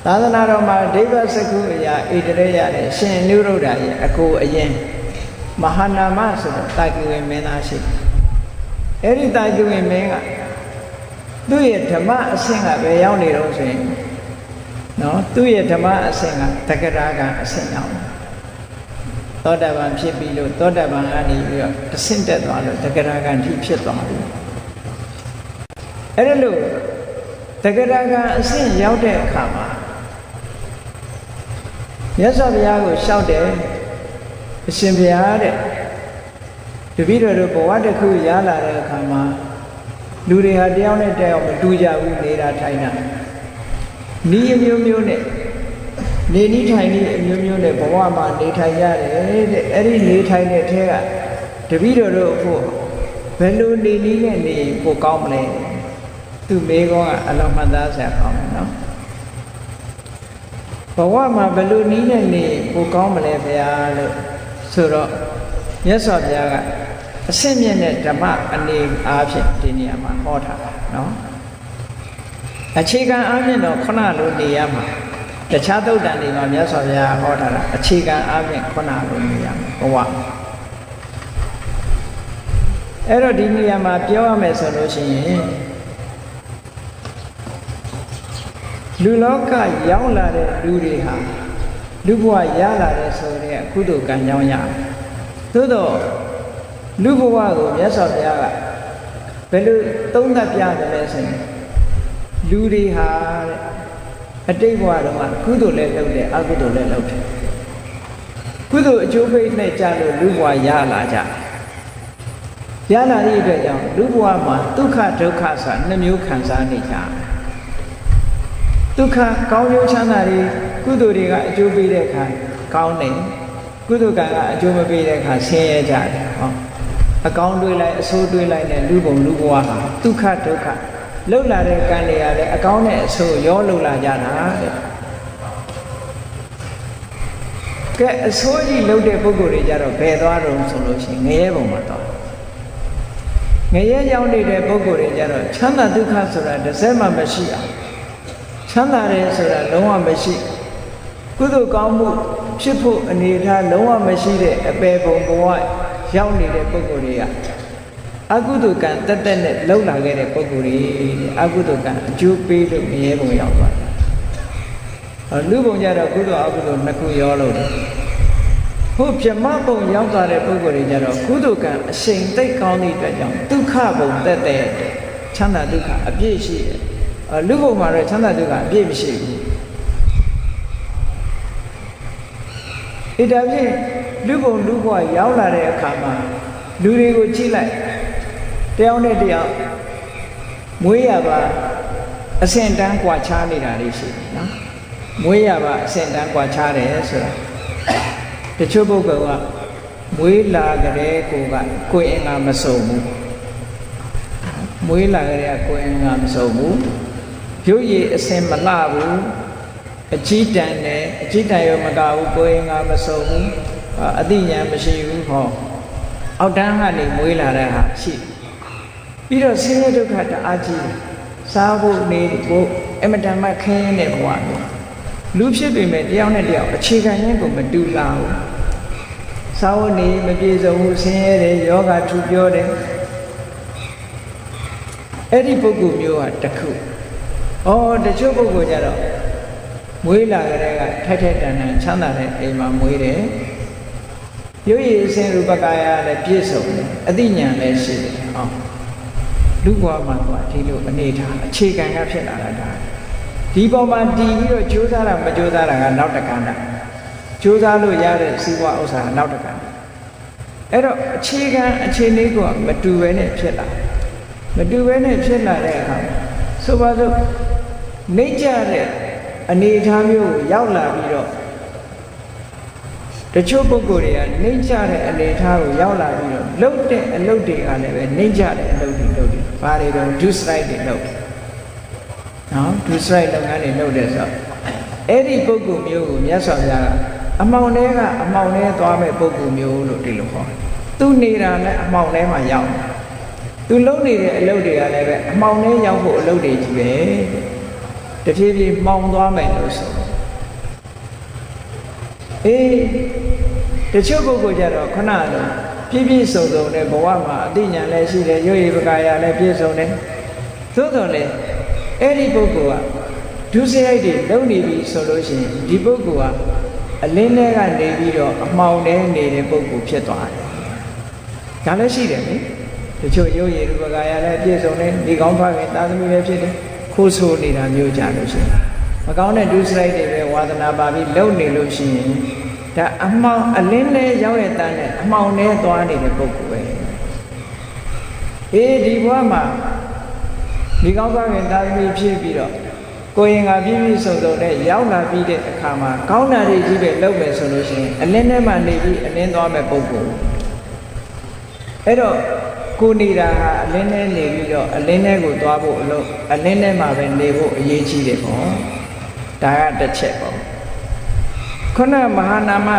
S1: သာသနာတော်မှာဒိဗ္ဗစကုအရာဣတရေရတဲ့ရှင်အနုရုဒ္ဓရဲ့အကိုအရင်မဟာနာမဆိုတဲ့တာကိဝေမင်းသားရှိအဲ့ဒီတာကိဝေမင်းကသူ့ရဲ့ဓမ္မအဆင့်ကပဲရောက်နေတော့ဆိုရင်နော်သူ့ရဲ့ဓမ္မအဆင့်ကတက္ကရာကအဆင့်ရောက်သောတာပန်ဖြစ်ပြီးလို့သောတာပန်ကနေပြီးတော့အဆင့်တက်သွားလို့တက္ကရာကတိဖြစ်သွားပြီအဲ့ဒါလို့တက္ကရာကအဆင့်ရောက်တဲ့အခါမှာမြတ်စွာဘုရားကိုလျှောက်တယ်အရှင်ဘုရားတဲ့တပည့်တော်တို့ဘဝတစ်ခုရလာတဲ့အခါမှာလူတွေဟာတယောက်နဲ့တယောက်မတူကြဘူးနေတာထိုင်တာနီးအမျိုးမျိုးနဲ့နေနီးထိုင်နီးအမျိုးမျိုးနဲ့ဘဝမှာနေထိုင်ရတယ်တဲ့အဲ့ဒီနေထိုင်တဲ့ထဲကတပည့်တော်တို့ဖို့ဘယ်လိုနေနီးနဲ့နေပိုကောင်းမလဲသူမေးကောကအလုံးမှတ်သားစရာကောင်းတယ်နော်ဘဝမှာဘယ်လိုနီးနဲ့နေပိုကောင်းမလဲဗျာလို့ဆိုတော့မြတ်စွာဘုရားကအဆင့်မြင့်တဲ့ဓမ္မအနေအားဖြင့်ဒီနေရာမှာဟောထားတာနော်အခြေခံအားဖြင့်တော့ခုနလိုနေရမှာတခြားသုတ်တန်တွေမှာမြတ်စွာဘုရားဟောထားတာအခြေခံအားဖြင့်ခုနလိုနေရမှာဘဝအဲ့တော့ဒီနေရာမှာပြောရမယ်ဆိုလို့ရှိရင်လူလောကရောက်လာတဲ့လူတွေဟာလူဘဝရလာတဲ့ဆိုတဲ့ကုသိုလ်ကံကြောင်းရတယ်သို့တော့လူဘဝကိုမြတ်စွာဘုရားကဘယ်လိုသုံးသပ်ပြတယ်လဲဆိုရင်လူတွေဟာတဲ့အတိတ်ဘဝတုန်းကကုသိုလ်လည်းလုပ်တယ်အကုသိုလ်လည်းလုပ်တယ်ကုသိုလ်အကျိုးပေးနဲ့ကြလို့လူဘဝရလာကြရလာတဲ့အတွက်ကြောင့်လူဘဝမှာဒုက္ခဒုက္ခဆိုတာနှမျိုးခံစားနေကြဒုက္ခကောင်းကျိုးချမ်းသာတွေကုသိုလ်တွေကအကျိုးပေးတဲ့အခါကောင်းတယ်ကုသိုလ်ကံကအကျိုးမပေးတဲ့အခါဆင်းရဲကြတယ်ဟောအကောင်းတွေးလိုက်အဆိုးတွေးလိုက်နဲ့လူဘုံလူဘဝဟာဒုက္ခဒုက္ခလှုပ်လာတဲ့ကံတွေရတယ်အကောင်းနဲ့အဆိုးရောလှုပ်လာကြတာတဲ့ကဲအဆိုးကြီးလှုပ်တဲ့ပုဂ္ဂိုလ်တွေကြတော့ဘယ်သွားတော့ဆိုလို့ရှိရင်ငရဲဘုံမှာတော့ငရဲရောက်နေတဲ့ပုဂ္ဂိုလ်တွေကြတော့ချမ်းသာဒုက္ခဆိုတာတစ်စက်မှမရှိအောင်ချမ်းသာတယ်ဆိုတာလုံးဝမရှိကုသိုလ်ကောင်းမှုဖြစ်ဖို့အနေထားလုံးဝမရှိတဲ့အပေပုံဘဝရောက်နေတဲ့ပုဂ္ဂိုလ်တွေကအကုသိုလ်ကံတက်တက်နဲ့လှုပ်လာခဲ့တဲ့ပုဂ္ဂိုလ်တွေအကုသိုလ်ကံအကျိုးပေးလို့ငရဲဘုံရောက်သွားတယ်။လူဘုံကြတော့ကုသိုလ်အကုသိုလ်နှစ်ခုရောလို့တယ်။ဟုတ်ပြမဘုံရောက်သွားတဲ့ပုဂ္ဂိုလ်တွေကြတော့ကုသိုလ်ကံအရှိန်သိပ်ကောင်းတဲ့အတွက်ကြောင့်ဒုက္ခဘုံတက်တဲ့ချမ်းသာဒုက္ခအပြည့်ရှိတယ်။လူဘုံမှာတော့ချမ်းသာဒုက္ခအပြည့်မရှိဘူး။ဒါဖြင့်လူဘုံလူဘဝရောက်လာတဲ့အခါမှာလူတွေကိုကြည့်လိုက်တယောက်နဲ့တယောက်မွေးရပါအဆင့်တန်းกว่าခြားနေတာလေးရှိတယ်နော်မွေးရပါအဆင့်တန်းกว่าခြားတယ်ဆိုတာတချို့ပုဂ္ဂိုလ်က မွေးလာကြတဲ့ကိုယ်အင်္ဂါမစုံဘူးမွေးလာကြတဲ့ကိုယ်အင်္ဂါမစုံဘူးရုပ်ရည်အစင်မလှဘူးအကြည့်တန်နဲ့အကြည့်တန်ရောမကဘူးကိုယ်အင်္ဂါမစုံဘူးအသိဉာဏ်မရှိဘူးဟောအောက်တန်းကနေမွေးလာတဲ့ဟာရှိပြီးတော့ဆင်းရဲဒုက္ခတအားကြီးစားဖို့နေဖို့အမတန်မှခင်းရဲတဲ့ဘဝမျိုးလူဖြစ်ပေမဲ့တယောက်နဲ့တယောက်အခြေခံရင်းကိုမတူလာဘူးစားဖို့နေမပြေစုံဘူးဆင်းရဲတယ်ယောဂထူပြောတယ်အဲ့ဒီပုဂ္ဂိုလ်မျိုးဟာတစ်ခုတချို့ပုဂ္ဂိုလ်ကြတော့မွေးလာကြတဲ့ကထိုက်ထိုက်တန်တန်ချမ်းသာတဲ့အိမ်မှာမွေးတယ်ရုပ်ရည်အစဉ်ရူပကာယလည်းပြည့်စုံတယ်အသိဉာဏ်လည်းရှိတယ်လူဘဝမှာဒီလိုအနေထားအခြေခံကဖြစ်လာတာဒီပေါ်မှာတည်ပြီးတော့ကြိုးစားတာမကြိုးစားတာကနောက်တကဏ္ဍကြိုးစားလို့ရတဲ့စီးပွားဥစ္စာကနောက်တကဏ္ဍအဲ့တော့အခြေခံအခြေအနေကမတူဘဲနဲ့ဖြစ်လာမတူဘဲနဲ့ဖြစ်လာတဲ့အခါဆိုပါစို့နှိမ့်ကြတဲ့အနေအထားမျိုးကိုရောက်လာပြီးတော့တချို့ပုဂ္ဂိုလ်တွေကနှိမ့်ကြတဲ့အနေအထားကိုရောက်လာပြီးတော့လှုပ်တဲ့အလုပ်တွေကလည်းပဲနှိမ့်ကြတဲ့အလုပ်တွေလုပ်တယ်ဘာတွေတော့ do strike တွေလုပ်တယ်နော် do strike လုပ်ငန်းတွေလုပ်တယ်ဆိုတော့အဲ့ဒီပုဂ္ဂိုလ်မျိုးကိုမြတ်စွာဘုရားကအမှောင်ထဲကအမှောင်ထဲသွားမဲ့ပုဂ္ဂိုလ်မျိုးလို့ဒီလိုခေါ်တယ်သူနေတာလည်းအမှောင်ထဲမှာရောက်တယ်သူလုပ်နေတဲ့အလုပ်တွေကလည်းပဲအမှောင်ထဲရောက်ဖို့အလုပ်တွေကြီးပဲတဖြည်းဖြည်းမှောင်သွားမယ်လို့ဆိုတချို့ပုဂ္ဂိုလ်ကြတော့ခဏလုံးပြည့်ပြည့်စုံစုံနဲ့ဘဝမှာအသိဉာဏ်လည်းရှိတယ်ရုပ်ရည်ပကာယလည်းပြည့်စုံတယ်သို့တော်လည်းအဲ့ဒီပုဂ္ဂိုလ်ကဒုစရိုက်တွေလုံနေပြီဆိုလို့ရှိရင်ဒီပုဂ္ဂိုလ်ကအလင်းထဲကနေပြီးတော့အမှောင်ထဲနေတဲ့ပုဂ္ဂိုလ်ဖြစ်သွားတယ်ဒါလည်းရှိတယ်လေတချို့ရုပ်ရည်ပကာယလည်းပြည့်စုံတယ်ဒီကောင်းဖခင်သာသမီလည်းဖြစ်တယ်ခိုးဆိုးနေတာမျိုးကြလို့ရှိရင်မကောင်းတဲ့ဒုစရိုက်တွေပဲဝါသနာပါပြီးလုံနေလို့ရှိရင်ဒါအမှောင်အလင်းလဲရောက်ရတဲ့အမှောင်ထဲသွားနေတဲ့ပုဂ္ဂိုလ်ပဲဒီဘဝမှာဒီကောင်းကောင်းရင်သာသမီဖြစ်ပြီးတော့ကိုယ်ရင်ကပြည့်ပြည့်စုံစုံနဲ့ရောက်လာပြီးတဲ့အခါမှာကောင်းတာတွေကြီးပဲလုပ်မယ်ဆိုလို့ရှိရင်အလင်းထဲမှာနေပြီးအလင်းသွားမဲ့ပုဂ္ဂိုလ်အဲ့တော့ကိုနေတာဟာအလင်းထဲနေပြီးတော့အလင်းထဲကိုသွားဖို့အလုပ်အလင်းထဲမှာပဲနေဖို့အရေးကြီးတယ်ပေါ့ဒါကတစ်ချက်ပေါ့ခုနမဟာနာမ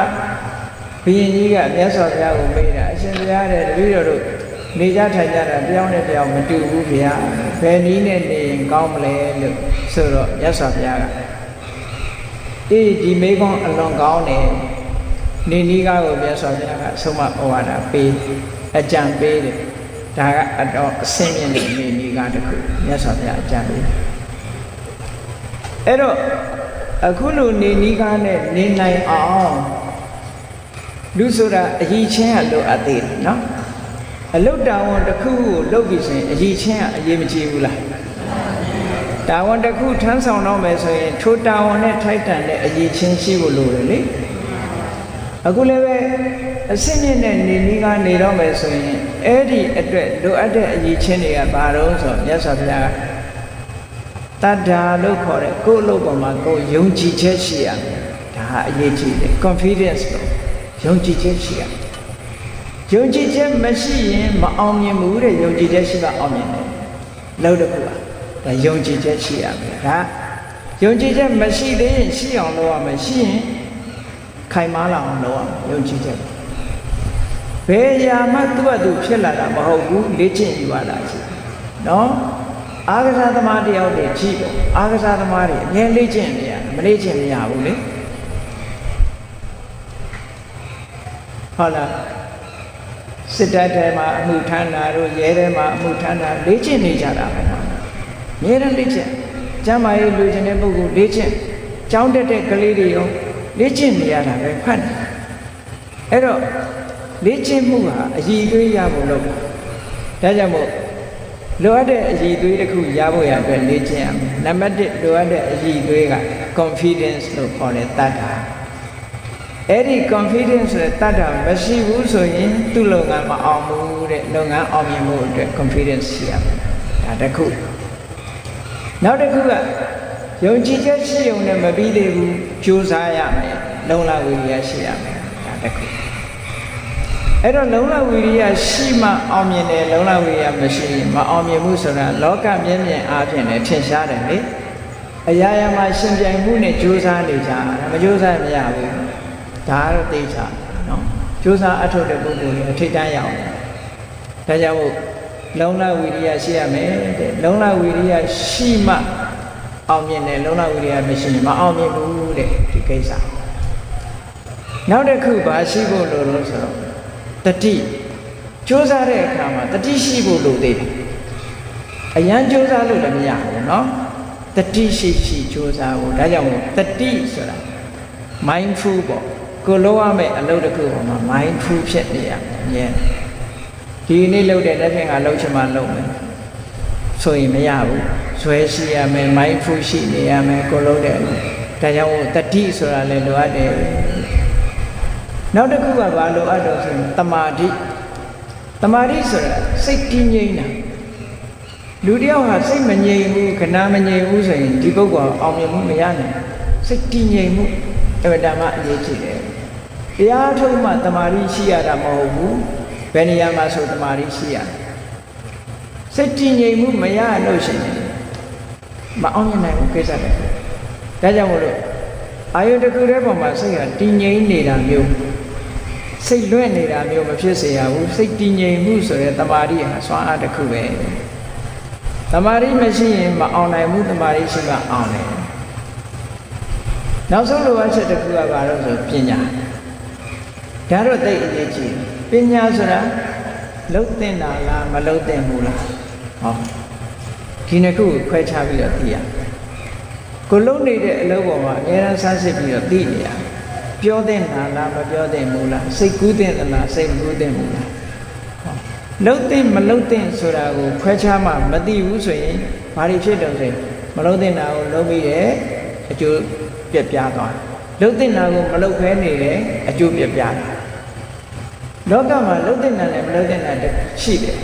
S1: ဘုရင်ကြီးကမြတ်စွာဘုရားကိုမေးတာအရှင်ဘုရားတဲ့တပည့်တော်တို့နေကြထိုင်ကြတာတရားနဲ့တရားမတူဘူးဗျာဘယ်နည်းနဲ့နေရင်ကောင်းမလဲလို့ဆိုတော့မြတ်စွာဘုရားကဒီမိကုံးအလွန်ကောင်းတယ်နေနည်းကားကိုမြတ်စွာဘုရားကဆုံးမဩဝါဒပေးအကြံပေးတယ်ဒါကအတော့အစင်းမြင့်တဲ့နေနည်းကားတစ်ခုမြတ်စွာဘုရားအကြံပေးအဲ့တော့အခုလိုနေနည်းကားနဲ့နေနိုင်အောင်လူဆိုတာအကြီးချင်းကလိုအပ်သေးတယ်နော်အလုတ်တာဝန်တစ်ခုကိုလုပ်ပြီးဆိုရင်အကြီးချင်းကအရေးမကြီးဘူးလားတာဝန်တစ်ခုထမ်းဆောင်တော့မယ်ဆိုရင်ထိုတာဝန်နဲ့ထိုက်တန်တဲ့အရေးချင်းရှိဖို့လိုတယ်လေအခုလည်းပဲအစစ်မြင့်တဲ့နေနည်းကားနေတော့မယ်ဆိုရင်အဲ့ဒီအတွက်လိုအပ်တဲ့အရေးချင်းတွေကဘာတော့ဆိုမြတ်စွာဘုရားကတတ္တာလို့ခေါ်တဲ့ကိုယ့်အလုပ်ပေါ်မှာကိုယ်ယုံကြည်ချက်ရှိရမယ်ဒါဟာအရေးကြီးတယ် confidence လို့ယုံကြည်ချက်ရှိရမယ်ယုံကြည်ချက်မရှိရင်မအောင်မြင်ဘူးတဲ့ယုံကြည်ချက်ရှိမှအောင်မြင်တယ်လို့တခုပါဒါယုံကြည်ချက်ရှိရမယ်ဒါယုံကြည်ချက်မရှိသေးရင်ရှိအောင်လုပ်ရမယ်ရှိရင်ခိုင်မာလာအောင်လုပ်ရမယ်ယုံကြည်ချက်ဘယ်ရာမှသူ့အတူဖြစ်လာတာမဟုတ်ဘူးလေ့ကျင့်ယူရတာရှိနော်အာဂစာသမားတယောက်တည်းကြည့်ပေါ့အာဂစာသမားတွေအမြဲလေ့ကျင့်နေရမလေ့ကျင့်မရဘူးလေဟုတ်လားစစ်တပ်ထဲမှာအမှုထမ်းတာတို့ရဲထဲမှာအမှုထမ်းတာလေ့ကျင့်နေကြတာပဲနော်အမြဲတမ်းလေ့ကျင့်ကျမ်းမာရေးလူချင်းတဲ့ပုဂ္ဂိုလ်လေ့ကျင့်ကျောင်းတက်တဲ့ကလေးတွေရောလေ့ကျင့်နေရတာပဲဖတ်တယ်အဲ့တော့လေ့ကျင့်မှုဟာအရည်အသွေးရဖို့လုပ်တာဒါကြောင့်မို့လိုအပ်တဲ့အရည်အသွေးတစ်ခုရဖို့ရအတွက်လေ့ကျင့်ရမယ်နံပါတ်1လိုအပ်တဲ့အရည်အသွေးက confidence လို့ခေါ်တဲ့တတ်တာအဲ့ဒီ confidence ဆိုတဲ့တတ်တာမရှိဘူးဆိုရင်သူ့လုပ်ငန်းမအောင်ဘူးတဲ့လုပ်ငန်းအောင်မြင်မှုအတွက် confidence ရှိရမယ်ဒါတစ်ခုနောက်တစ်ခုကယုံကြည်ချက်ရှိုံနဲ့မပြီးသေးဘူးကြိုးစားရမယ်လုံလဝိရိယရှိရမယ်ဒါတစ်ခု အဲ့တော့လုံလဝိရိယရှိမှအောင်မြင်တယ်လုံလဝိရိယမရှိရင်မအောင်မြင်ဘူးဆိုတာလောကမြင်မြင်အားဖြင့်လည်းထင်ရှားတယ်လေအရာရာမှာရှင်ပြိုင်မှုနဲ့ကြိုးစားနေကြတာမကြိုးစားမရဘူးဒါကတော့သိချနော်ကြိုးစားအထုတ်တဲ့ပုဂ္ဂိုလ်တွေထိတ်တန်းရအောင်ဒါကြောင့်မို့လုံလဝိရိယရှိရမယ်တဲ့လုံလဝိရိယရှိမှအောင်မြင်တယ်လုံလဝိရိယမရှိရင်မအောင်မြင်ဘူးတဲ့ဒီကိစ္စနောက်တစ်ခုပါရှိဖို့လိုလို့ဆိုတော့တတိကြိုးစားတဲ့အခါမှာတတိရှိဖို့လိုသေးတယ်အရန်ကြိုးစားလို့လည်းမရဘူးเนาะတတိရှိကြိုးစားဖို့ဒါကြောင့်မို့တတိဆိုတာ mindful ပေါ့ကိုလုံးရမယ့်အလုပ်တစ်ခုပေါ်မှာ mindful ဖြစ်နေရမယ်ဒီနေ့လုပ်တဲ့တစ်ခါကလုပ်ချင်မှလုပ်မယ်ဆိုရင်မရဘူးဇွဲရှိရမယ် mindful ရှိနေရမယ်ကိုလုံးတဲ့ဒါကြောင့်မို့တတိဆိုတာလည်းလိုအပ်တယ်နောက်တစ်ခုကဘာလိုအပ်တော့ဆိုရင်တမာတိတမာတိဆိုတာစိတ်တည်ငြိမ်တာလူတယောက်ဟာစိတ်မငြိမ်ဘူးခဏမငြိမ်ဘူးဆိုရင်ဒီပုဂ္ဂိုလ်အောင်မြင်မှုမရနိုင်စိတ်တည်ငြိမ်မှုအဝတ္တမအရေးကြီးတယ်တရားထုတ်မှတမာတိရှိရတာမဟုတ်ဘူးဘယ်နေရာမှာဆိုတမာတိရှိရစိတ်တည်ငြိမ်မှုမရလို့ရှိရင်မအောင်မြင်နိုင်ဘူးကိစ္စတွေဒါကြောင့်မို့လို့အာယုတစ်ခုတည်းပေါ်မှာစိတ်ကတည်ငြိမ်နေတာမျိုးစိတ်လွင့်နေတာမျိုးမဖြစ်စေရဘူးစိတ်တည်ငြိမ်မှုဆိုတဲ့တမာတိဟာစွမ်းအားတစ်ခုပဲတမာတိမရှိရင်မအောင်နိုင်ဘူးတမာတိရှိမှအောင်တယ်နောက်ဆုံးလိုအပ်ချက်တစ်ခုကဘာလို့ဆိုပညာဒါတော့သိအရေးကြီးပညာဆိုတာလုံးသင့်တာလားမလုံးသင့်ဘူးလားဟောဒီနှစ်ခုကိုခွဲခြားပြီးတော့သိရကိုလုံးနေတဲ့အလုပ်ပေါ်မှာအများအားဆန်းစစ်ပြီးတော့သိနေရပြောသင့်တာလားမပြောသင့်ဘူးလားစိတ်ကူးသင့်သလားစိတ်မကူးသင့်ဘူးလားလုံးသင့်မလုံးသင့်ဆိုတာကိုခွဲခြားမှမသိဘူးဆိုရင်ဘာတွေဖြစ်တော့ဆိုရင်မလုံးသင့်တာကိုလုံးပြီးတယ်အကျိုးပြက်ပြားသွားလုံးသင့်တာကိုမလုံးခဲနေတယ်အကျိုးပြက်ပြားတယ်လောကမှာလုံးသင့်တာနဲ့မလုံးသင့်တာရှိတယ်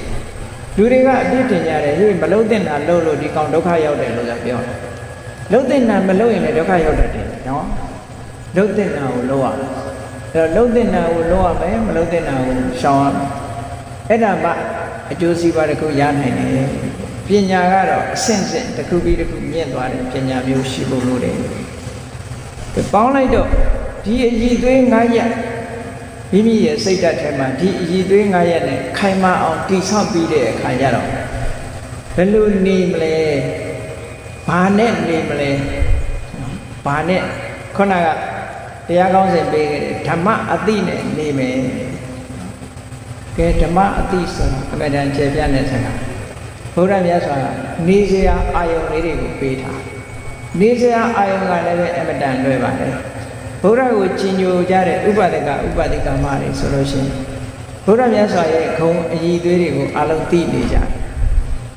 S1: လူတွေကအပြစ်တင်ကြတယ်ဟေးမလုံးသင့်တာလုံးလို့ဒီကောင်ဒုက္ခရောက်တယ်လို့လည်းပြောတယ်လုံးသင့်တာမလုံးရင်လည်းဒုက္ခရောက်တတ်တယ်နော်လုံးသင့်တာကိုလုံးရမယ်အဲ့တော့လုံးသင့်တာကိုလုံးရမယ်မလုံးသင့်တာကိုရှောင်ရမယ်အဲ့ဒါမှအကျိုးစီးပွားတစ်ခုရနိုင်တယ်ပညာကတော့အဆင့်ဆင့်တစ်ခုပြီးတစ်ခုမြင့်သွားတယ်ပညာမျိုးရှိဖို့လိုတယ်ပေါင်းလိုက်တော့ဒီအည်သွေး9ရက်မိမိရဲ့စိတ်ဓာတ်ထဲမှာဒီအည်သွေး9ရက်နဲ့ခိုင်မာအောင်တည်ဆောက်ပြီးတဲ့အခါကျတော့ဘယ်လိုနေမလဲဘာနဲ့နေမလဲဘာနဲ့ခုနကတရားကောင်းစဉ်ပေးခဲ့တယ်ဓမ္မအတိနဲ့နေမယ်ကဲဓမ္မအတိဆိုတာအမှန်တန်ကျေပြတ်တဲ့စကားဘုရားမြတ်စွာနေစရာအာယုံလေးတွေကိုပေးထားနေစရာအာယုံကလည်းပဲအမှန်တန်လွယ်ပါတယ်ဘုရားကိုကြည်ညိုကြတဲ့ဥပဒကဥပဒကမတွေဆိုလို့ရှိရင်ဘုရားမြတ်စွာရဲ့ဂုဏ်အည်သွေးတွေကိုအလုံးသိနေကြတယ်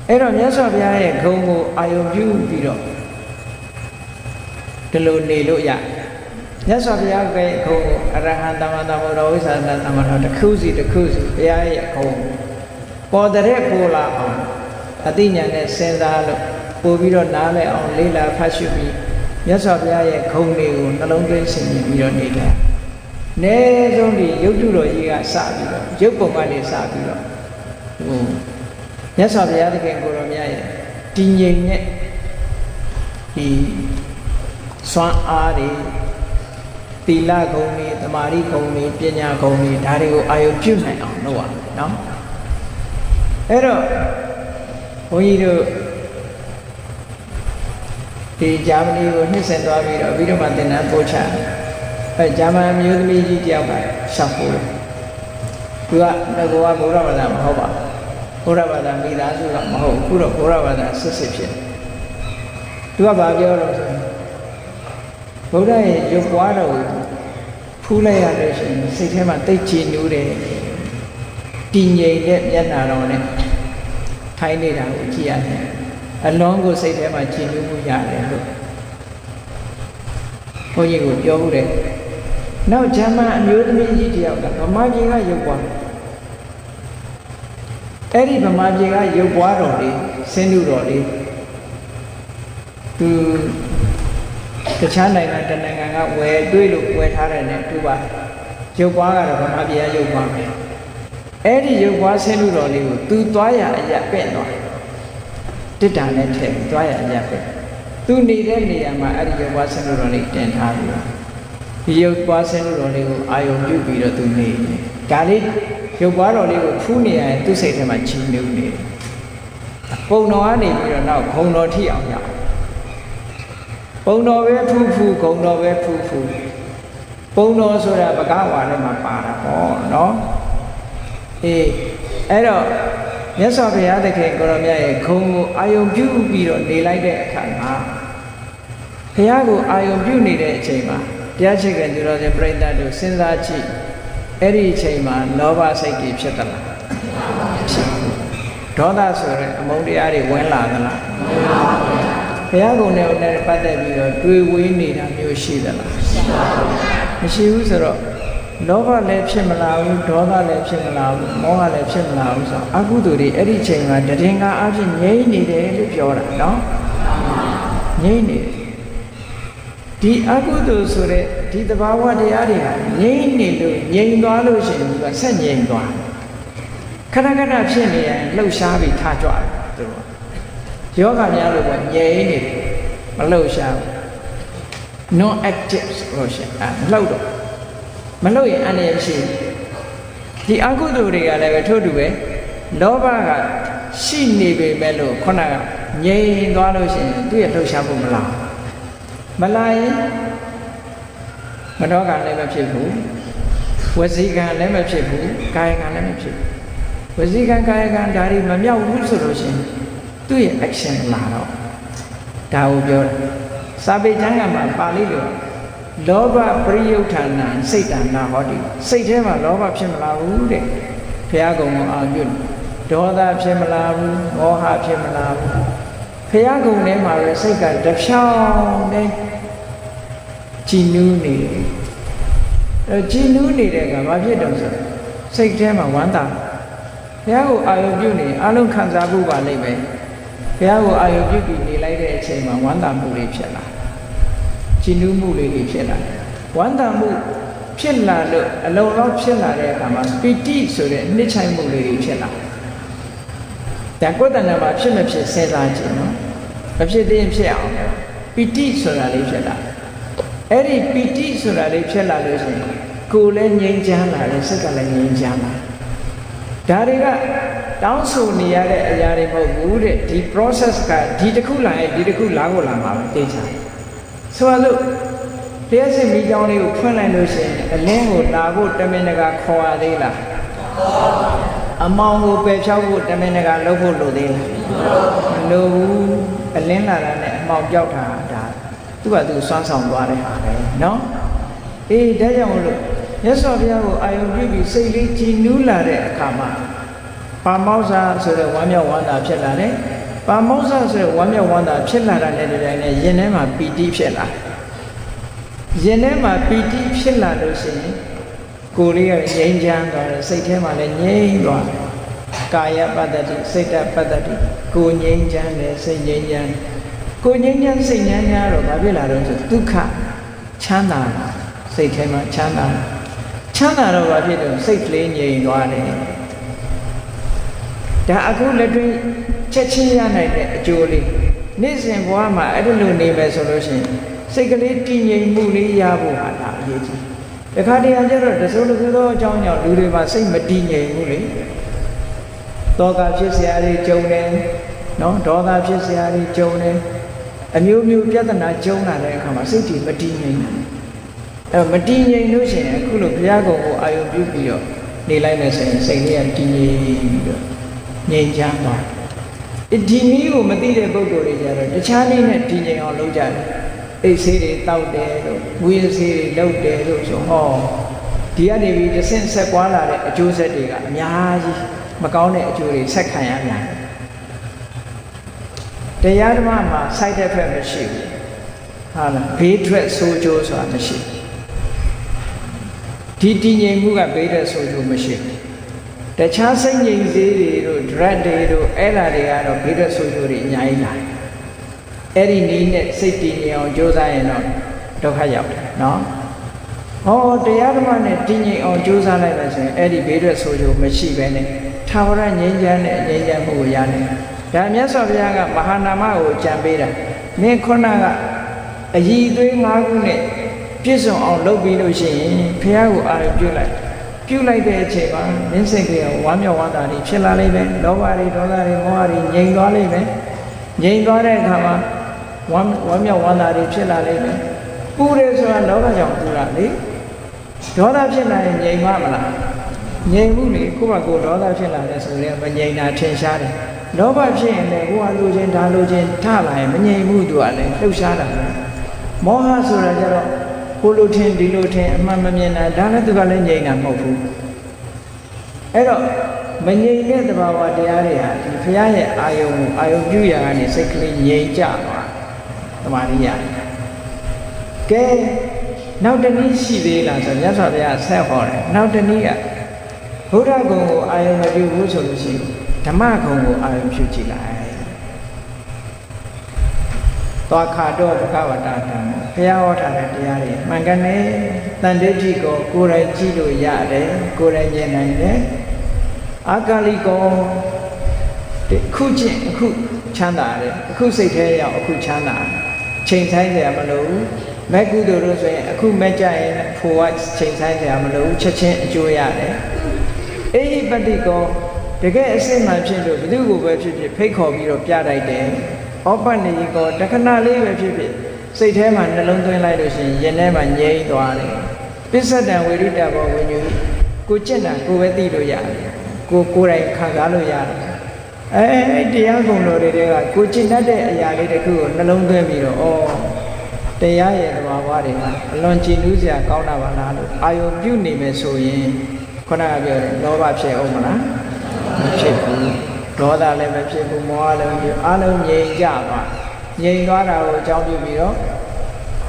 S1: အဲ့တော့မြတ်စွာဘုရားရဲ့ဂုဏ်ကိုအာယုံပြုပြီးတော့ဒီလိုနေလို့ရမြတ်စွာဘုရားရဲ့ဂုဏ်ကိုအရဟံသမ္မာသမ္ဗုဒ္ဓဝိသန္တသမ္မာတော်တစ်ခုစီဘုရားရဲ့ဂုဏ်ပေါ်တဲ့ပေါ်လာအောင်အသိဉာဏ်နဲ့စဉ်းစားလို့ပို့ပြီးတော့နားလည်အောင်လေ့လာဖတ်ရှုပြီးမြတ်စွာဘုရားရဲ့ဂုဏ်တွေကိုနှလုံးသွင်းဆင်ခြင်ပြီးတော့နေတာ။အနည်းဆုံးဒီရုပ်တုတော်ကြီးကစပြီးတော့ရုပ်ပုံကနေစပြီးတော့မြတ်စွာဘုရားသခင်ကိုယ်တော်မြတ်ရဲ့တည်ငြိမ်တဲ့ဒီစွမ်းအားတွေသီလဂုဏ်တွေသမာဓိဂုဏ်တွေပညာဂုဏ်တွေဒါတွေကိုအာရုံပြုနိုင်အောင်လုပ်ရမယ်နော်။အဲ့တော့ဘုန်းကြီးတို့ဒီဂျာမနီကိုနှစ်ဆင်သွားပြီးတော့မှသင်တန်းပို့ချအဲဂျာမန်မျိုးသမီးကြီးတယောက်ကရှောက်ပို့တယ်သူကဘုရားဘာသာမဟုတ်ပါဘူးဘုရားဘာသာမိသားစုတော့မဟုတ်ဘူးခုတော့ဘုရားဘာသာစစ်စစ်ဖြစ်သူကဘာပြောတော့ဆိုဘုရားရဲ့ရုပ်ပွားတော်ကိုဖူးလိုက်ရလို့ရှိရင်စိတ်ထဲမှာတိတ်ကြည်နူးတယ်တည်ငြိမ်တဲ့မျက်နှာတော်နဲ့ထိုင်နေတာကိုကြည့်ရတယ်အလုံးကိုစိတ်ထဲမှာကြည်နူးမှုရတယ်လို့ဘုန်းကြီးကိုပြောဦးတယ်နောက်ဂျာမန်အမျိုးသမီးကြီးတယောက်ကဗမာပြည်ကရုပ်ပွားအဲ့ဒီဗမာပြည်ကရုပ်ပွားတော်လေးဆင်းတုတော်လေးသူတခြားနိုင်ငံတစ်နိုင်ငံကဝယ်တွေးလို့ဝယ်ထားတယ်နဲ့သူပါရုပ်ပွားကတော့ဗမာပြည်ကရုပ်ပွားမယ် အဲ့ဒီရုပ်ပွားဆင်းလူတော်လေးကိုသူသွားရအရပ်ပဲ့သွားတစ်တာနဲ့ထည့်သွားရအရပ်ပဲ့သူနေတဲ့နေရာမှာအဲ့ဒီရုပ်ပွားဆင်းလူတော်လေးတင်ထားပြီးတော့ဒီရုပ်ပွားဆင်းလူတော်လေးကိုအာယုံပြုပြီးတော့သူနေတယ်ဒါလေးရုပ်ပွားတော်လေးကိုဖူးနေရင်သူ့စိတ်ထဲမှာချီးမြှောက်နေတယ်ပုံတော်ကနေပြီးတော့နောက်ဂုံတော်ထိအောင်ရပုံတော်ပဲဖူးဖူးဂုံတော်ပဲဖူးဖူးပုံတော်ဆိုတာဘဂဝါထဲမှာပါတာပေါ့နော်အေးအဲ့တော့မြတ်စွာဘုရားသခင်ကိုရောမြတ်ရဲ့ဂုံကိုအာယုံပြုပြီးတော့နေလိုက်တဲ့အခါမှာဘုရားကိုအာယုံပြုနေတဲ့အချိန်မှာတရားချက်ကသူတော်စင်ပြိဿတ်တို့စဉ်းစားကြည့်အဲ့ဒီအချိန်မှာလောဘစိတ်ကြီးဖြစ်သလားဒေါသဆိုတဲ့အမုန်းတရားတွေဝင်လာသလားဘုရားကုံနဲ့ပတ်သက်ပြီးတော့တွေ့ဝေးနေတာမျိုးရှိသလားမရှိဘူးဆိုတော့လောဘလည်းဖြစ်မလာဘူးဒေါသလည်းဖြစ်မလာဘူးမောဟလည်းဖြစ်မလာဘူးဆိုတော့အကုသိုလ်တွေအဲ့ဒီအချိန်မှာတည်ငါအဖြစ်ငြိမ့်နေတယ်လို့ပြောတာနော်ငြိမ့်နေတယ်ဒီအကုသိုလ်ဆိုတဲ့ဒီသဘာဝတရားတွေဟာငြိမ့်နေလို့ငြိမ်သွားလို့ရှိရင်သူကဆက်ငြိမ်သွားခဏခဏဖြစ်နေရင်လှုပ်ရှားပြီးထားကြတယ်သူတို့ယောဂများလို့ကငြိမ်နေတယ်မလှုပ်ရှားဘူး non active လို့ရှိရင်လှုပ်တော့မလှုပ်ရင်အနေရရှိဒီအကုသိုလ်တွေကလည်းပဲထို့တူပဲလောဘကရှိနေပေမဲ့လို့ခုနကငြိမ်သွားလို့ရှိရင်သူ့ရဲ့လှုပ်ရှားဖို့မလားမလာရင်မနောကလည်းမဖြစ်ဘူးဝစီကံလည်းမဖြစ်ဘူးကာယကံလည်းမဖြစ်ဘူးဝစီကံကာယကံဒါတွေမမြောက်ဘူးဆိုလို့ရှိရင်သူ့ရဲ့ action လာတော့ဒါကိုပြောတယ်စာပေကျမ်းကမှာပါဠိလိုလောဘပရိယုဋ္ဌာဏစိတ်တဏဟောတိစိတ်ထဲမှာလောဘဖြစ်မလာဘူးတဲ့ဘုရားကုံကိုအာပြုဒေါသဖြစ်မလာဘူးမောဟဖြစ်မလာဘူးဘုရားကုံထဲမှာပဲစိတ်ကတဖြောင်းနဲ့ကြည်နူးနေတယ်အဲကြည်နူးနေတဲ့ကဘာဖြစ်တော့ဆိုစိတ်ထဲမှာဝမ်းသာဘုရားကိုအာရုံပြုနေအလုံးခံစားဖို့ပါလိမ့်မယ်ဘုရားကိုအာရုံပြုပြီးနေလိုက်တဲ့အချိန်မှာဝမ်းသာမှုတွေဖြစ်လာကြည်နူးမှုတွေဖြစ်လာဝမ်းသာမှုဖြစ်လာလို့အလုံးလောက်ဖြစ်လာတဲ့အခါမှာပီတိဆိုတဲ့နှိမ့်ချိုင်မှုတွေဖြစ်လာဒါကိုယ်တဏ္ဍာမှာဖြစ်မဖြစ်စဉ်းစားကြည့်နော်မဖြစ်သေးရင်ဖြစ်အောင်ပီတိဆိုတာလေးဖြစ်လာအဲ့ဒီပီတိဆိုတာလေးဖြစ်လာလို့ရှိရင်ကိုယ်လည်းငြိမ်းချမ်းလာတယ်စိတ်ကလည်းငြိမ်းချမ်းလာဒါတွေကတောင်းဆိုနေရတဲ့အရာတွေမဟုတ်ဘူးတဲ့ဒီ process ကဒီတစ်ခုလာရင်ဒီတစ်ခုလာကိုလာမှာပဲသိချင်ဆိုတော့တရားစစ်မိကြောင်းလေးကိုဖွင့်လိုက်လို့ရှိရင်အလင်းကိုလာဖို့တမင်တကာခေါ်ရသေးလားအမောင်ကိုပယ်ဖြောက်ဖို့တမင်တကာလုပ်ဖို့လိုသေးလားမလိုဘူးအလင်းလာတာနဲ့အမောင်ပြောက်တာဒါသူကသူစွမ်းဆောင်သွားတဲ့ဟာပဲเนาะအေးဒါကြောင့်မလို့မြတ်စွာဘုရားကိုအာယုံပြုပြီးစိတ်လေးကြည်နူးလာတဲ့အခါမှာပါမောဇ္ဇဆိုတဲ့ဝမ်းမြောက်ဝမ်းသာဖြစ်လာတယ်ပါမောဇ္ဇဆိုတဲ့ဝမ်းမြောက်ဝမ်းသာဖြစ်လာတဲ့တည်းနဲ့ရင်ထဲမှာပီတိဖြစ်လာရင်ထဲမှာပီတိဖြစ်လာလို့ရှိရင်ကိုယ်လေးကငြိမ်းချမ်းသွားတယ်စိတ်ထဲမှာလည်းငြိမ်းသွားတယ်ကာယပတ္တတိစိတ်တပတ္တတိကိုယ်ငြိမ်းချမ်းတယ်စိတ်ငြိမ်းချမ်းကိုယ်ငြိမ်းချမ်းစိတ်ငြိမ်းချမ်းတော့ဘာဖြစ်လာတော့ဆိုဒုက္ခချမ်းသာစိတ်ထဲမှာချမ်းသာတော့ဘာဖြစ်တော့စိတ်ကလေးငြိမ်သွားတယ်ဒါအခုလက်တွေ့ချက်ချင်းရနိုင်တဲ့အကျိုးလေးနေ့စဉ်ဘဝမှာအဲ့ဒီလိုနေမယ်ဆိုလို့ရှိရင်စိတ်ကလေးတည်ငြိမ်မှုလေးရဖို့ဟာဒါအရေးကြီးတခါတည်းကျတော့တစိုးတကူသောအကြောင်းကြောင့်လူတွေမှာစိတ်မတည်ငြိမ်ဘူးလေတောကဖြစ်เสียရည်ကြုံတယ်နော်ဒေါသဖြစ်เสียရည်ကြုံတယ်အမျိုးမျိုးပြဿနာကြုံလာတဲ့အခါမှာစိတ်တွေမတည်ငြိမ်ဘူးအဲ့မတည်ငြိမ်လို့ရှိရင်အခုလိုဘုရားကုံကိုအာရုံပြုပြီးတော့နေလိုက်မယ်ဆိုရင်စိတ်လေးကတည်ငြိမ်ပြီးတော့ငြိမ်ချမ်းသွားဒီနည်းကိုမသိတဲ့ပုဂ္ဂိုလ်တွေကြတော့တခြားနည်းနဲ့တည်ငြိမ်အောင်လုပ်ကြတယ်အိတ်ဆေးတွေတောက်တယ်လို့ဝေးဆေးတွေလုပ်တယ်လို့ဆိုဟောဒီကနေပြီးတစ်ဆင့်ဆက်ပွားလာတဲ့အကျိုးဆက်တွေကအများကြီးမကောင်းတဲ့အကျိုးတွေဆက်ခံရများတယ်တရားဓမ္မမှာ side effect မရှိဘူးဟာလားဘေးထွက်ဆိုးကျိုးဆိုတာမရှိဘူးဒီတည်ငြိမ်မှုကဘေးထွက်ဆိုးကျိုးမရှိဘူးတခြားစိတ်ငြိမ်စေးတွေတို့ drug တွေတို့အဲ့ဒါတွေကတော့ဘေးထွက်ဆိုးကျိုးတွေအများကြီးလာတယ်အဲ့ဒီနည်းနဲ့စိတ်တည်ငြိမ်အောင်ကြိုးစားရင်တော့ဒုက္ခရောက်တယ်နော် တရားဓမ္မနဲ့တည်ငြိမ်အောင်ကြိုးစားလိုက်မယ်ဆိုရင်အဲ့ဒီဘေးထွက်ဆိုးကျိုးမရှိပဲနဲ့ထာဝရငြိမ်းချမ်းတဲ့ငြိမ်းချမ်းမှုကိုရနိုင်ဒါမြတ်စွာဘုရားကမဟာနာမကိုကြံပေးတာမင်းခုနကအည်သွေး၅ခုနဲ့ပြည့်စုံအောင်လုပ်ပြီးလို့ရှိရင်ဘုရားကိုအာရုံပြုလိုက်တဲ့အချိန်မှာမင်းစိတ်ကဝမ်းမြောက်ဝမ်းသာတွေဖြစ်လာလိမ့်မယ်လောဘတွေဒေါသတွေမောဟတွေငြိမ်သွားလိမ့်မယ်ငြိမ်သွားတဲ့အခါမှာဝမ်းမြောက်ဝမ်းသာတွေဖြစ်လာလိမ့်မယ်ပူတယ်ဆိုတာလောဘကြောင့်ပူတာလေဒေါသဖြစ်လာရင်ငြိမ်မလားငြိမ်မှုလေကိုယ့်ဘာကိုဒေါသဖြစ်လာတယ်ဆိုရင်မငြိမ်တာထင်ရှားတယ်လောဘဖြစ်ရင်လည်းကိုယ်ကလိုချင်ဒါလိုချင်ထလာရင်မငြိမ်မှုသူကလည်းလှုပ်ရှားတာမောဟဆိုတာကြတော့ကိုလိုထင်ဒီလိုထင်အမှန်မမြင်တာဒါလည်းသူကလည်းငြိမ်တာမဟုတ်ဘူးအဲ့တော့မငြိမ်တဲ့သဘာဝတရားတွေဟာဒီဘုရားရဲ့အာယုံကိုအာယုံပြုရာကနေစိတ်ကလေးငြိမ်ကြသွားသမာဓိရကဲနောက်တနည်းရှိသေးလားဆိုမြတ်စွာဘုရားဆက်ဟောတယ်နောက်တနည်းကဘုရားကုံကိုအာယုံမပြုဘူးဆိုလို့ရှိရင်ဓမ္မကုံကိုအာယုံပြုကြည့်လိုက်သွားခါတော့ဘဂဝတာဓမ္မဘုရားဟောထားတဲ့တရားတွေမှန်ကန်တယ်တန်တေတိကိုကိုယ်တိုင်ကြည့်လို့ရတယ်ကိုယ်တိုင်မြင်နိုင်တယ်အာကာလိကောခုချင်းအခုချမ်းသာတယ်အခုစိတ်ထဲရောက်အခုချမ်းသာချိန်ဆိုင်ကြရမလို့မဲ့ကုသိုလ်လို့ဆိုရင်အခုမဲ့ကြရင်ဖို့ကချိန်ဆိုင်ကြရမလို့ချက်ချင်းအကျိုးရတယ်အေဟိပတိကောတကယ်အစစ်မှန်ဖြစ်လို့ဘယ်သူကိုပဲဖြစ်ဖြစ်ဖိတ်ခေါ်ပြီးတော့ပြလိုက်တယ်ဩပနိကောတခဏလေးပဲဖြစ်ဖြစ်စိတ်ထဲမှာနှလုံးသွင်းလိုက်လို့ရှိရင်ရင်ထဲမှာငြိမ့်သွားတယ်ပစ္စဒံဝိရိတဘောဝိညုကိုကျင့်တာကိုပဲသိလို့ရတယ်ကိုယ်တိုင်ခံစားလို့ရတယ်တရားကုံတော်တွေကကိုကျင့်တတ်တဲ့အရာလေးတစ်ခုကိုနှလုံးသွင်းပြီးတော့တရားရဲ့သဘာဝတွေကအလွန်ကြည်နူးစရာကောင်းတာပါလားလို့အာယုံပြုနေမယ်ဆိုရင်ခုနကပြောတယ်လောဘဖြစ်အောင်မလားမဖြစ်ဘူးဒေါသလည်းမဖြစ်ဘူးမောဟလည်းမဖြစ်အားလုံးငြိမ်ကြပါငြိမ်သွားတာကိုအကြောင်းပြုပြီးတော့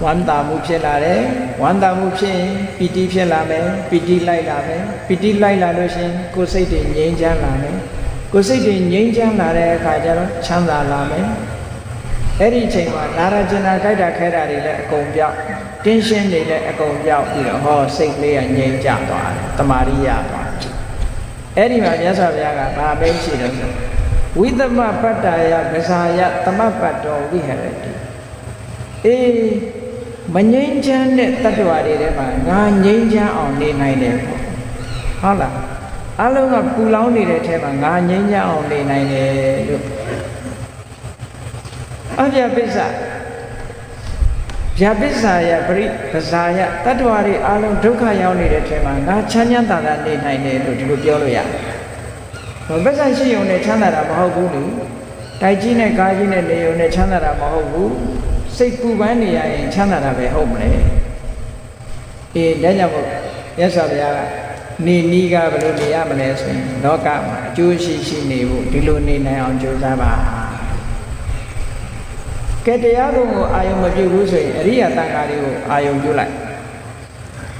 S1: ဝမ်းသာမှုဖြစ်လာတယ်ဝမ်းသာမှုဖြစ်ရင်ပီတိဖြစ်လာမယ်ပီတိလိုက်လာမယ်ပီတိလိုက်လာလို့ရှိရင်ကိုယ်စိတ်တွေငြိမ်ချမ်းလာမယ်ကိုယ်စိတ်တွေငြိမ်ချမ်းလာတဲ့အခါကျတော့ချမ်းသာလာမယ်အဲ့ဒီအချိန်မှာနာရကျင်နာကြိုက်တာခဲတာတွေလည်းအကုန်ပြောက်တင်းရှင်းတွေလည်းအကုန်ပြောက်ပြီးတော့စိတ်လေးကငြိမ်ကြသွားတယ်တမာရိယသွားအဲ့ဒီမှာမြတ်စွာဘုရားကဘာပဲရှိတယ်ဆိုဝိသမပတ္တယကစားယသမပတ္တောဝိဟရတိမငြိမ်းချမ်းတဲ့တ attva တွေထဲမှာငါငြိမ်းချမ်းအောင်နေနိုင်တယ်ဟုတ်လားအလုံးကပူလောင်နေတဲ့ထဲမှာငါငြိမ်းချမ်းအောင်နေနိုင်တယ်လို့အပြပစ္စဗျာပစ္ဆာယပရိပဇာယတ attva တွေအလုံးဒုက္ခရောက်နေတဲ့ထဲမှာငါချမ်းချမ်းသာသာနေနိုင်တယ်လို့ဒီလိုပြောလို့ရတယ်ပစ္စရှိုံနဲ့ချမ်းသာတာမဟုတ်ဘူးလေတိုက်ကြီးနဲ့ကားကြီးနဲ့နေုံနဲ့ချမ်းသာတာမဟုတ်ဘူးစိတ်ပူပန်းနေရရင်ချမ်းသာတာပဲဟုတ်မလဲဒါကြောင့်မို့မြတ်စွာဘုရားကနေနီးကဘယ်လိုနေရမလဲဆိုရင်လောကမှာအကျိုးရှိနေဖို့ဒီလိုနေနိုင်အောင်ကြိုးစားပါကဲတရားကုံကိုအာယုံမပြုဘူးဆိုရင်အရိယတန်ခါတွေကိုအာယုံပြုလိုက်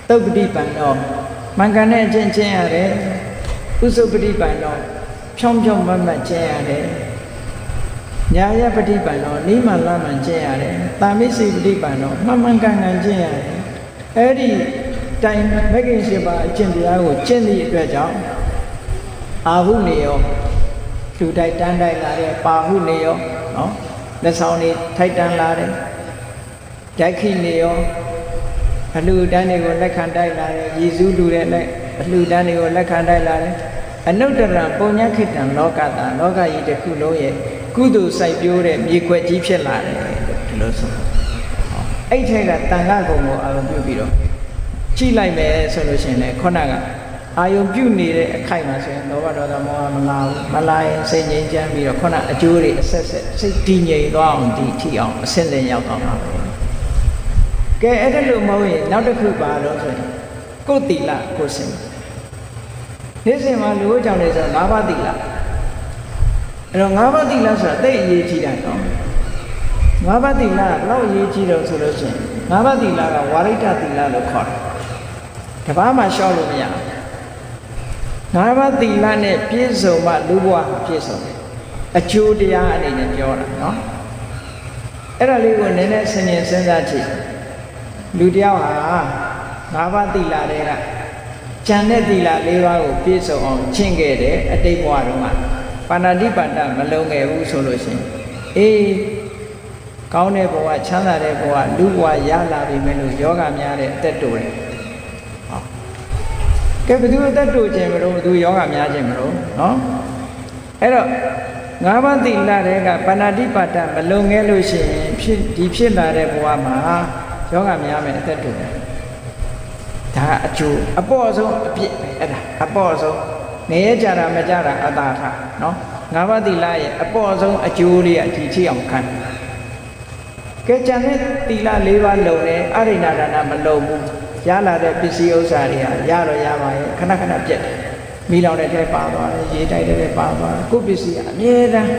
S1: သုတ်ပတိပန်တော့မှန်ကန်တဲ့အချင်းချင်းရတယ်ဥစုပတိပန်တော့ဖြောင်းဖြောင်းမတ်မတ်ကျင့်ရတယ်ညာယပฏิပန်တော့နိမလမှန်ကျင့်ရတယ်တာမိစိပฏิပန်တော့မှန်မှန်ကန်ကန်ကျင့်ရတယ်အဲ့ဒီတိုင်မဂ္ဂင်၈ပါးအကျင့်တရားကိုကျင့်သည့်အတွက်ကြောင့်အာဟုနေရောလူတိုက်တန်းတိုက်လာတဲ့ပါဟုနေရောနော်လက်ဆောင်တွေထိုက်တန်းလာတယ်ဒိုက်ခိနေရောအလှူဒန်းတွေကိုလက်ခံတိုက်လာတယ်ရည်စူးလူတဲ့လက်အလှူဒန်းတွေကိုလက်ခံတိုက်လာတယ်အနုတ္တရပုံညခိတံလောကတာလောကကြီးတစ်ခုလုံးရဲ့ကုသိုလ်စိုက်ပျိုးတဲ့မြေခွက်ကြီးဖြစ်လာတယ်ဒီလိုဆိုအဲ့ထဲကတန်ခါကုံကိုအာရုံပြုပြီးတော့ကြည့်လိုက်မယ်ဆိုလို့ရှိရင်လည်းခုနကအာယုံပြုနေတဲ့အခိုက်မှာဆိုရင်လောဘဒေါသမောဟမလာဘူးမလာရင်စိတ်ငြိမ်းချမ်းပြီးတော့ခုနအကျိုးတွေအဆက်ဆက်စိတ်တည်ငြိမ်သွားအောင်ဒီထိအောင်အဆင့်ဆင့်ရောက်သွားမှာပဲကဲအဲ့ဒါလို့မဟုတ်ရင်နောက်တစ်ခုပါတော့ဆိုရင်ကိုယ်တိလကိုယ်စင်နေ့စဉ်မှာလူ့ကြောင့်လေဆို၅ပါးတိလအဲ့တော့၅ပါးတိလဆိုတာသိအရေးကြီးတာနော်၅ပါးတိလကဘယ်လောက်အရေးကြီးတော့ဆိုလို့ရှိရင်၅ပါးတိလကဝါရိတ္တတိလလို့ခေါ်တယ်တပားမှရှော့လို့မရဘူး၅ပါးတိလနဲ့ပြည့်စုံမှလူဘဝပြည့်စုံတယ်အကျိုးတရားအနေနဲ့ပြောတာနော်အဲ့ဒါလေးကိုနည်းနည်းဆင်ခြင်စဉ်းစားကြည့်လူတယောက်ဟာ ၅ပါးသီလတွေကကျန်တဲ့သီလ၄ပါးကိုပြည့်စုံအောင်ကျင့်ခဲ့တယ်အတိတ်ဘဝတုန်းကပါဏာတိပါဒမလုံငယ်ဘူးဆိုလို့ရှိရင်အေးကောင်းတဲ့ဘဝချမ်းသာတဲ့ဘဝလူဘဝရလာပြီမဲ့လို့ယောဂများတဲ့အသက်တိုတယ်ဟောကဲဘယ်သူအသက်တိုခြင်းမလို့ဘယ်သူယောဂများခြင်းမလို့နော်အဲ့တော့၅ပါးသီလတွေကပါဏာတိပါဒမလုံငယ်လို့ရှိရင်ဖြစ်လာတဲ့ဘဝမှာယောဂများမယ်အသက်တိုတယ်ဒါအကျိုးအပေါ့ဆုံးအပြစ်အဲ့ဒါအပေါ့ဆုံးနေရကြတာမကြတာအတာထနော်၅ပါးသီလရဲ့အပေါ့ဆုံးအကျိုးလေးအကြည့်ချိအောင်ခံကဲကြံတဲ့သီလ၄ပါးလုံတယ်အရိဏဒါနမလုံဘူးရလာတဲ့ပစ္စည်းဥစ္စာတွေဟာရတော့ရပါရဲ့ခဏခဏပြက်တယ်မိလောင်တဲ့ထဲပါသွားတယ်ရေတိုက်တဲ့ထဲပါသွားတယ်ကိုယ်ပစ္စည်းအမြဲတမ်း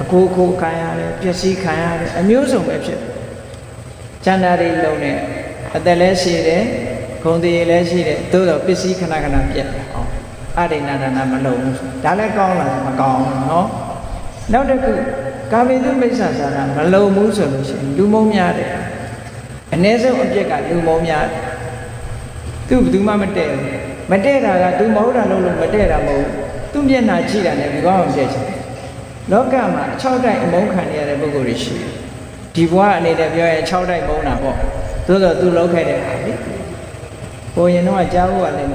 S1: အကိုခိုးခံရတယ်ပျက်စီးခံရတယ်အမျိုးစုံပဲဖြစ်ကျန်တာတွေလုံတယ်အသက်လည်းရှိတယ်ဂုဏ်တည်လည်းရှိတယ်သို့တော့ပစ္စည်းခဏခဏပြက်တယ်ဟောအရိဏဒါနမလုံဘူးဒါလည်းကောင်းလားမကောင်းဘူးနော်နောက်တစ်ခုကာမိတုမိစ္ဆာစာရမလုံဘူးဆိုလို့ရှိရင်လူမုန်းများတယ်အ ਨੇ ဆုံးအပြစ်ကလူမုန်းများတယ်သူဘယ်သူမှမတည့်ဘူးမတည့်တာကသူမဟုတ်တာလို့မတည့်တာမဟုတ်သူမျက်နှာကြည့်တာနဲ့ဒီကောင်းအောင်ပြည့်ချင်တယ်လောကမှာ6တိုက်အမုန်းခံရတဲ့ပုဂ္ဂိုလ်တွေရှိတယ်ဒီဘဝအနေနဲ့ပြောရင်6တိုက်မုန်းတာပေါ့သို့တော့သူလောက်ခဲ့တဲ့ဟာလေကိုရင်တော့ကြားဖို့ကလည်း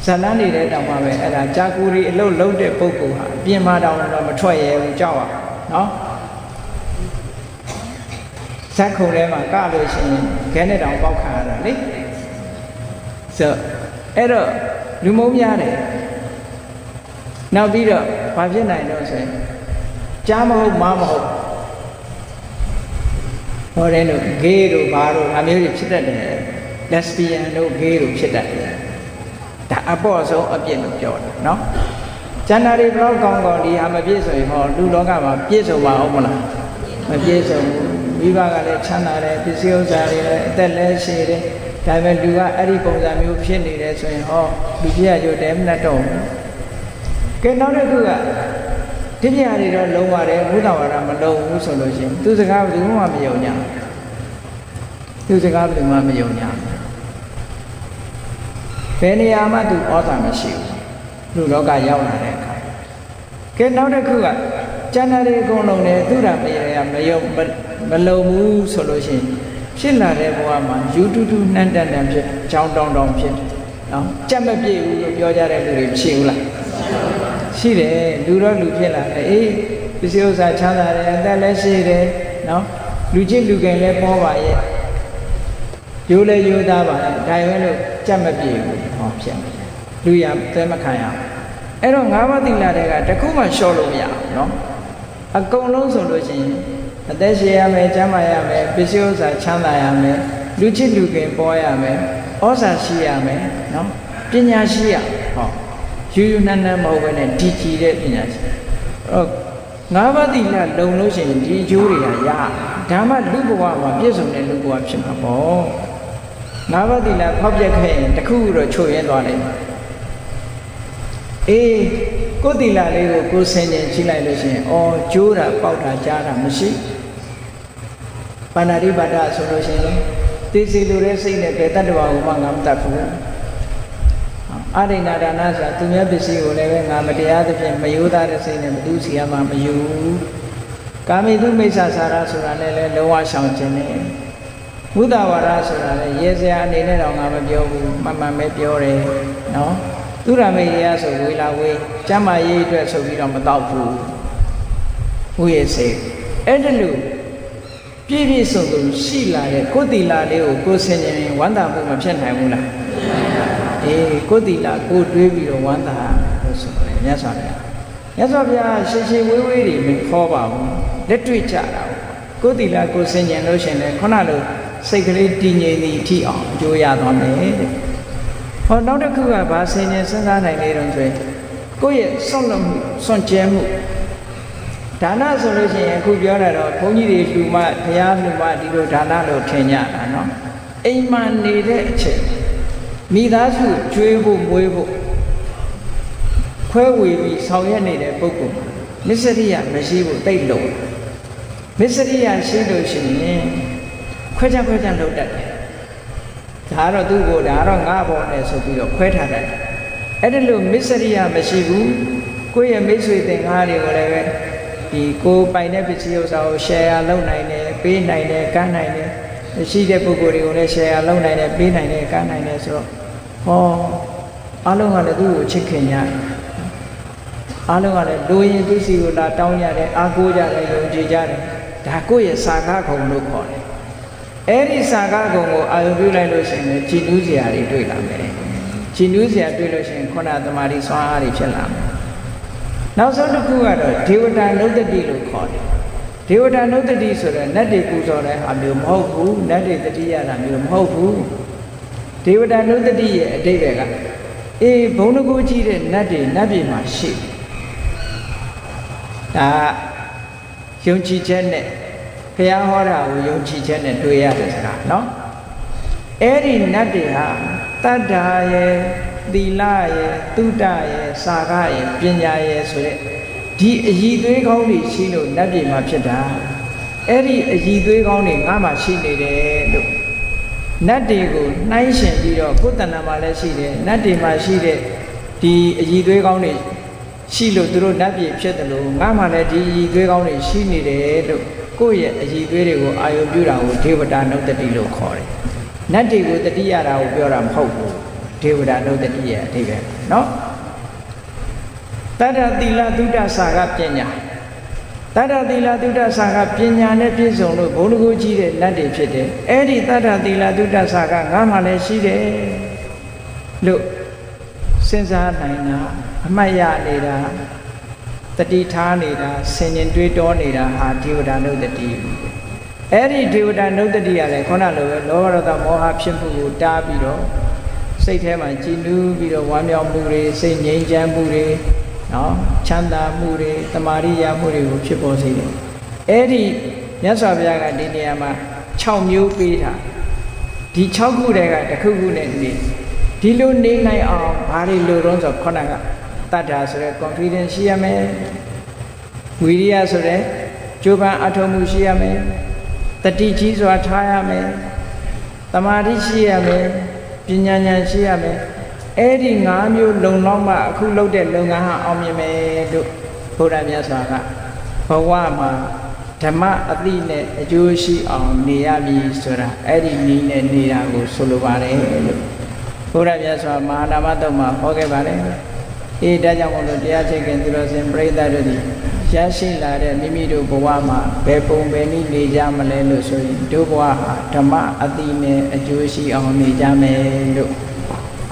S1: ဇလန်းနေတဲ့တောင်မှပဲအဲ့ဒါကြာကူရီအလုတ်လုံးတဲ့ပုဂ္ဂိုလ်ဟာအပြင်မှာတောင်တော့မထွက်ရဘူးကြောက်ရနော်ဇက်ခုံထဲမှာကလို့ရှိရင်ခဲနဲ့တောင်ပေါက်ခါရတာလေဆိုအဲ့တော့လူမုန်းများတယ်နောက်ပြီးတော့ဘာဖြစ်နိုင်တော့ဆိုရင်ကြားမဟုတ်မားမဟုတ်ဟောတယ်လို့ဂေးတို့ဘာတို့အမျိုးတွေဖြစ်တတ်တယ်လက်စပီယန်တို့ဂေးတို့ဖြစ်တတ်တယ်ဒါအပေါ့ဆုံးအပြစ်လို့ပြောတာနော်ကျန်တာတွေဘလောက်ကောင်းကောင်းဒီဟာမပြည့်စုံရင်ဟောလူလောကမှာပြည့်စုံမှာဟုတ်မလားမပြည့်စုံဘူးမိဘကလည်းချမ်းသာတယ်ပစ္စည်းဥစ္စာတွေလည်းအသက်လည်းရှိတယ်ဒါပေမဲ့လူကအဲ့ဒီပုံစံမျိုးဖြစ်နေတယ်ဆိုရင်ဟောလူပြည့်ရကြတယ်မနဲ့တော့ဘူးကဲနောက်တစ်ခုကဒီပြားတွေတော့လုံးပါတယ်ဘုဒ္ဓဝါဒမလုံးဘူးဆိုလို့ရှိရင်သူစကားဘယ်သူမှမယုံကြသူစကားဘယ်သူမှမယုံကြဘယ်နေရာမှသူဩဇာမရှိဘူးလူလောကရောက်လာတဲ့အခါကဲနောက်တစ်ခုကကျန်တဲ့အကုန်လုံးနဲ့သူရမေရမယုံမလုံဘူးဆိုလို့ရှိရင်ဖြစ်လာတဲ့ဘဝမှာယူတူတူနှံ့တန်တန်ဖြစ်ကြောင်းတောင်းတောင်းဖြစ်နော်ကြက်မပြည့်ဘူးလို့ပြောကြတဲ့လူတွေမရှိဘူးလားရှိတယ်လူတော့လူဖြစ်လာတယ်အေးပစ္စည်းဥစ္စာချမ်းသာတယ်အသက်လည်းရှိတယ်နော်လူချင်းလူကင်လည်းပေါ်ပါရဲ့ရိုးလည်းရိုးသားပါရဲ့ဒါပဲလို့ကြက်မပြည့်ဘူးဟောဖြစ်လူရသဲမခံရအဲ့တော့၅ပါးသီလတွေကတခုမှလျှော့လို့မရဘူးနော်အကုန်လုံးဆိုလို့ရှိရင်အသက်ရှင်ရမယ်ကျန်းမာရမယ်ပစ္စည်းဥစ္စာချမ်းသာရမယ်လူချစ်လူကင်ပေါ်ရမယ်ဩဇာရှိရမယ်နော်ပညာရှိရဟောယူယူနန်းနန်းမဟုတ်ဘဲနဲ့ဒီကြည်တဲ့ပညာရှိအဲ့တော့၅ပါးသီလလုံလို့ရှိရင်ဒီအကျိုးတွေကရဒါမှလူဘဝမှာပြည့်စုံတဲ့လူဘဝဖြစ်မှာပေါ့၅ပါးသီလဖောက်ပြက်ခဲ့ရင်တခုတော့ချုပ်ရဲသွားနိုင်တယ်အေးကိုယ်သီလလေးကိုကိုယ်ဆင်ခြင်ကြည့်လိုက်လို့ရှိရင်အော်ကျိုးတာပေါက်တာကြားတာမရှိပါဏာတိပါဒဆိုလို့ရှိရင်သိစီလိုတဲ့စိတ်နဲ့ဘယ်တတ္တဝါကိုမှငါမတတ်ဘူးအရိဏဒါနဆိုတာသူများပစ္စည်းကိုလည်းပဲငါမတရားသဖြင့်မယိုးသားတဲ့စိတ်နဲ့ဘသူစီရမှမယူကာမိတုမိစ္ဆာစာရဆိုတာလည်းလုံးဝရှောင်ခြင်းနဲ့ဘုဒ္ဓဝါဒဆိုတာလည်းရေစရာအနေနဲ့တော့ငါမပြောဘူးမှန်မှန်ပဲပြောတယ်နော်သူရမေရဆိုဝေလာဝေးကျမ်းမာရေးအတွက်ဆိုပြီးတော့မတော့ဘူးဥယေစေအဲ့ဒါလို့ပြည့်ပြည့်စုံစုံရှိလာတဲ့ကိုယ်တီလာလေးကိုကိုယ်ဆင်ခြင်ဝမ်းသာမှုမဖြစ်နိုင်ဘူးလားအေးကိုယ်တီလာကိုယ်တွေးပြီးတော့ဝမ်းသာလို့ဆိုတယ်မြတ်စွာဘုရားမြတ်စွာဘုရားရှင်းရှင်းဝေးဝေးတွေမခေါ်ပါဘူးလက်တွေ့ကြတာကိုယ်တီလာကိုယ်ဆင်ခြင်လို့ရှင်လေခုနလိုစိတ်ကလေးတည်ငြိမ်နေထိအောင်အကျိုးရသွားမယ်တဲ့ဟောနောက်တစ်ခုကဘာဆင်ခြင်စဉ်းစားနိုင်လေတော့ဆိုရင်ကိုယ့်ရဲ့စွန့်လွတ်မှုစွန့်ကြဲမှုဒါနဆိုလို့ရှိရင်အခုပြောတာတော့ဘုန်းကြီးတွေလှူမဘုရားလှူမဒီလိုဒါနလို့ထင်ကြတာနော်အိမ်မှာနေတဲ့အချိန်မိသားစုကျွေးဖို့မွေးဖို့ခွဲဝေပြီးဆောင်ရွက်နေတဲ့ပုဂ္ဂိုလ်မစ္စရိယမရှိဖို့တိတ်လို့မစ္စရိယရှိလို့ရှိရင်ခွဲခြားလုပ်တတ်တယ် ဒါတော့သူ့ကိုဒါတော့ငါပေါ့နဲ့ဆိုပြီးတော့ခွဲထားတယ်အဲ့ဒါလို့မစ္စရိယမရှိဘူးကိုယ့်ရဲ့မိတ်ဆွေသင်္ကားတွေကိုလည်းပဲဒီကိုပိုင်တဲ့ပစ္စည်းဥစ္စာကို share လုပ်နိုင်တယ်ပေးနိုင်တယ်ကမ်းနိုင်တယ်ရှိတဲ့ပုဂ္ဂိုလ်တွေကိုလည်း share လုပ်နိုင်တယ်ပေးနိုင်တယ်ကမ်းနိုင်တယ်ဆိုတော့ဟောအားလုံးကလည်းသူ့ကိုချစ်ခင်ရတယ်အားလုံးကလည်းလူရင်သူစီကိုလာတောင်းရတယ်အားကိုးကြတယ်ယုံကြည်ကြတယ်ဒါကိုယ့်ရဲ့စာကားခုံလို့ခေါ်တယ်အဲ့ဒီစာကားခုံကိုအာရုံပြုလိုက်လို့ရှိရင်ကြည်နူးစရာတွေတွေ့လာမယ်ကြည်နူးစရာတွေ့လို့ရှိရင်ခုနသမာဓိစွမ်းအားတွေဖြစ်လာမယ်နောက်ဆုံးတစ်ခုကတော့ဒေဝတာနုဒ္ဒတိလို့ခေါ်တယ်ဒေဝတာနုဒ္ဒတိဆိုတော့နတ်တွေပူဇော်တဲ့ဟာမျိုးမဟုတ်ဘူးနတ်တွေတတိယတာမျိုးမဟုတ်ဘူးဒေဝတာနုဒ္ဒတိရဲ့အဓိပ္ပာယ်ကအေးဘုံတကူကြီးတဲ့နတ်တွေနတ်ပြည်မှာရှိဒါယုံကြည်ချက်နဲ့ဘုရားဟောတာကိုယုံကြည်ချက်နဲ့တွေ့ရတဲ့စကားနော်အဲ့ဒီနတ်တွေဟာတတ္တာရဲ့သီလရဲ့သုဒ္ဓရဲ့စာကရဲ့ပညာရဲ့ဆိုတဲ့ဒီအည်သွေးကောင်းတွေရှိလို့နတ်ပြည်မှာဖြစ်တာအဲ့ဒီအည်သွေးကောင်းတွေငါမှရှိနေတယ်လို့နတ်တွေကိုနှိုင်းရှင်ပြီးတော့ကိုယ်တဏ္ဍာမှာလည်းရှိတယ်နတ်တွေမှာရှိတဲ့ဒီအည်သွေးကောင်းတွေရှိလို့သူတို့နတ်ပြည်ဖြစ်တယ်လို့ငါမှလည်းဒီအည်သွေးကောင်းတွေရှိနေတယ်လို့ကိုယ့်ရဲ့အည်သွေးတွေကိုအာယုပြုတာကိုဒေဝတာနုဒ္ဒတိလို့ခေါ်တယ်နတ်တွေကိုတတိယတာကိုပြောတာမဟုတ်ဘူးဒေဝတာနုဒ္ဒတိရဲ့အဓိပ္ပာယ်နော်တတ္တသီလသုဒ္ဓစာကပညာတတ္တသီလသုဒ္ဓစာကပညာနဲ့ပြည့်စုံလို့ဘုံတကူကြီးတဲ့နတ်တွေဖြစ်တယ်အဲ့ဒီတတ္တသီလသုဒ္ဓစာကငါမှလည်းရှိတယ်လို့စဉ်းစားနိုင်တာအမှတ်ရနေတာတတိထားနေတာဆင်ញင်တွေးတောနေတာဟာဒေဝတာနုဒ္ဒတိအဲ့ဒီဒေဝတာနုဒ္ဒတိကလည်းခုနလိုပဲလောဘဒေါသမောဟဖြစ်မှုကိုတားပြီးတော့စိတ်ထဲမှာကြည်နူးပြီးတော့ဝမ်းမြောက်မှုတွေစိတ်ငြိမ်းချမ်းမှုတွေနော်ချမ်းသာမှုတွေတမာရိယာမှုတွေကိုဖြစ်ပေါ်စေတယ်အဲ့ဒီမြတ်စွာဘုရားကဒီနေရာမှာ6မျိုးပေးတာဒီ6ခုတည်းကတစ်ခုခုနဲ့ဒီလိုနေနိုင်အောင်ဘာတွေလိုတော့ဆိုခုနကတတ္တာဆိုတဲ့ confidence ရှိရမယ်ဝိရိယဆိုတဲ့ကြိုးပမ်းအထောက်မှုရှိရမယ်တတိကြီးစွာထားရမယ်တမာတိရှိရမယ်ပညာဉာဏ်ရှိရမယ်အဲ့ဒီ5မျိုးလုံလောက်မှအခုလုပ်တဲ့လုပ်ငန်းဟာအောင်မြင်မယ်လို့ဘုရားမြတ်စွာကဘဝမှာဓမ္မအသိနဲ့အကျိုးရှိအောင်နေရမည်ဆိုတာအဲ့ဒီနည်းနဲ့နေတာကိုဆိုလိုပါတယ်လို့ဘုရားမြတ်စွာမဟာနာမတုတ်မှာဟောခဲ့ပါတယ်အေးဒါကြောင့်မို့လို့တရားချိတ်ခင်သူတော်စင်ပြိဿတို့သည်ရရှိလာတဲ့မိမိတို့ဘဝမှာဘယ်ပုံပဲနည်းနေကြမလဲလို့ဆိုရင်တို့ဘဝဟာဓမ္မအသိနဲ့အကျိုးရှိအောင်နေကြမယ်လို့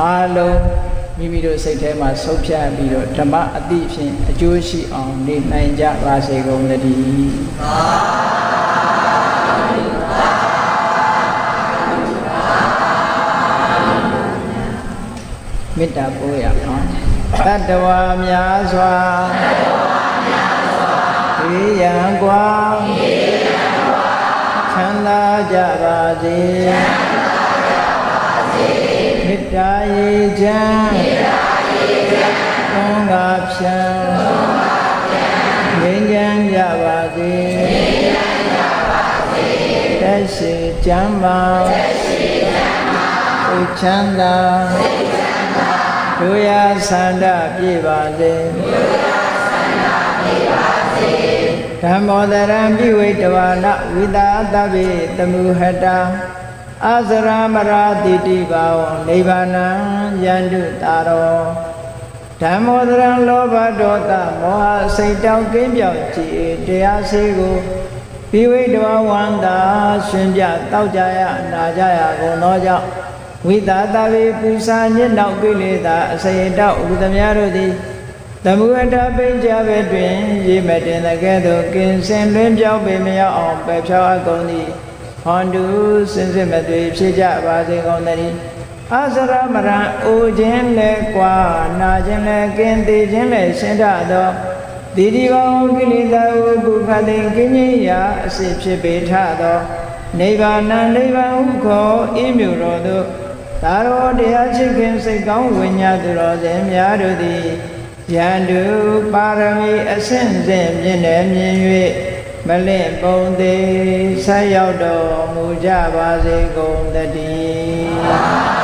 S1: အားလုံးမိမိတို့စိတ်ထဲမှာဆုပ်ဖြတ်ပြီးတော့ဓမ္မအသိဖြင့်အကျိုးရှိအောင်နေနိုင်ကြပါစေကုန်သတည်းမေတ္တာပို့ရအောင်တတ္တဝါများစွာဝိယံကွာချမ်းသာကြပါစေမေတ္တာရေချမ်းသံဃာဖြံငြိမ်းချမ်းကြပါစေသက်ရှိကျမ်းမာသိချမ်းသာတို့ရဆန္ဒပြည့်ပါစေဓမ္မောတရံပိဝိတဝါနဝိသာတဗ္ဗေတမုဟတာအာဇရမရာတိတိဘာဝနိဗ္ဗာနံယန္တုတာရောဓမ္မောတရံလောဘဒေါသမောဟစိတ်တောင်းကင်းပြောင်းကြည်တရားစေကိုပိဝိတဝါဝန္တာရှင်ပြတောက်ကြရနာကြရကုန်သောကြောင့်ဝိသာတဗ္ဗေပူဇာညစ်နောက်ကိလေသာအစရိတောဥပဒမြတို့သည်သမုဟတပိဉ္စပဲတွင်ရေမတင်တဲ့ကဲ့သို့ကင်စင်လွင်ပြောင်းပေမရောက်အောင်ပယ်ဖြောင်းအပ်ကုန်သည်ဟောတုစင်စစ်မသွေဖြစ်ကြပါစေကုန်သတည်းအာဇရမရံအိုခြင်းလဲကွာနာခြင်းလဲကင်းသေးခြင်းလဲရှင်းထသောဒီဒီကောင်းကိလေသာဟုပုခတိကင်းကြီးရာအစစ်ဖြစ်ပေထသောနိဗ္ဗာန်နိဗ္ဗာန်ဟုခေါ်ဤမြို့တော်သို့သာရောတရားချစ်ခင်စိတ်ကောင်းဝိညာဉ်သူတော်စင်များတို့သည်ယန္တုပါရမီအဆင့်ဆင့်မြင့်နေမြင်၍ မလင့်ပုံသေးဆက်ရောက်တော်မူကြပါစေကုန်သတည်း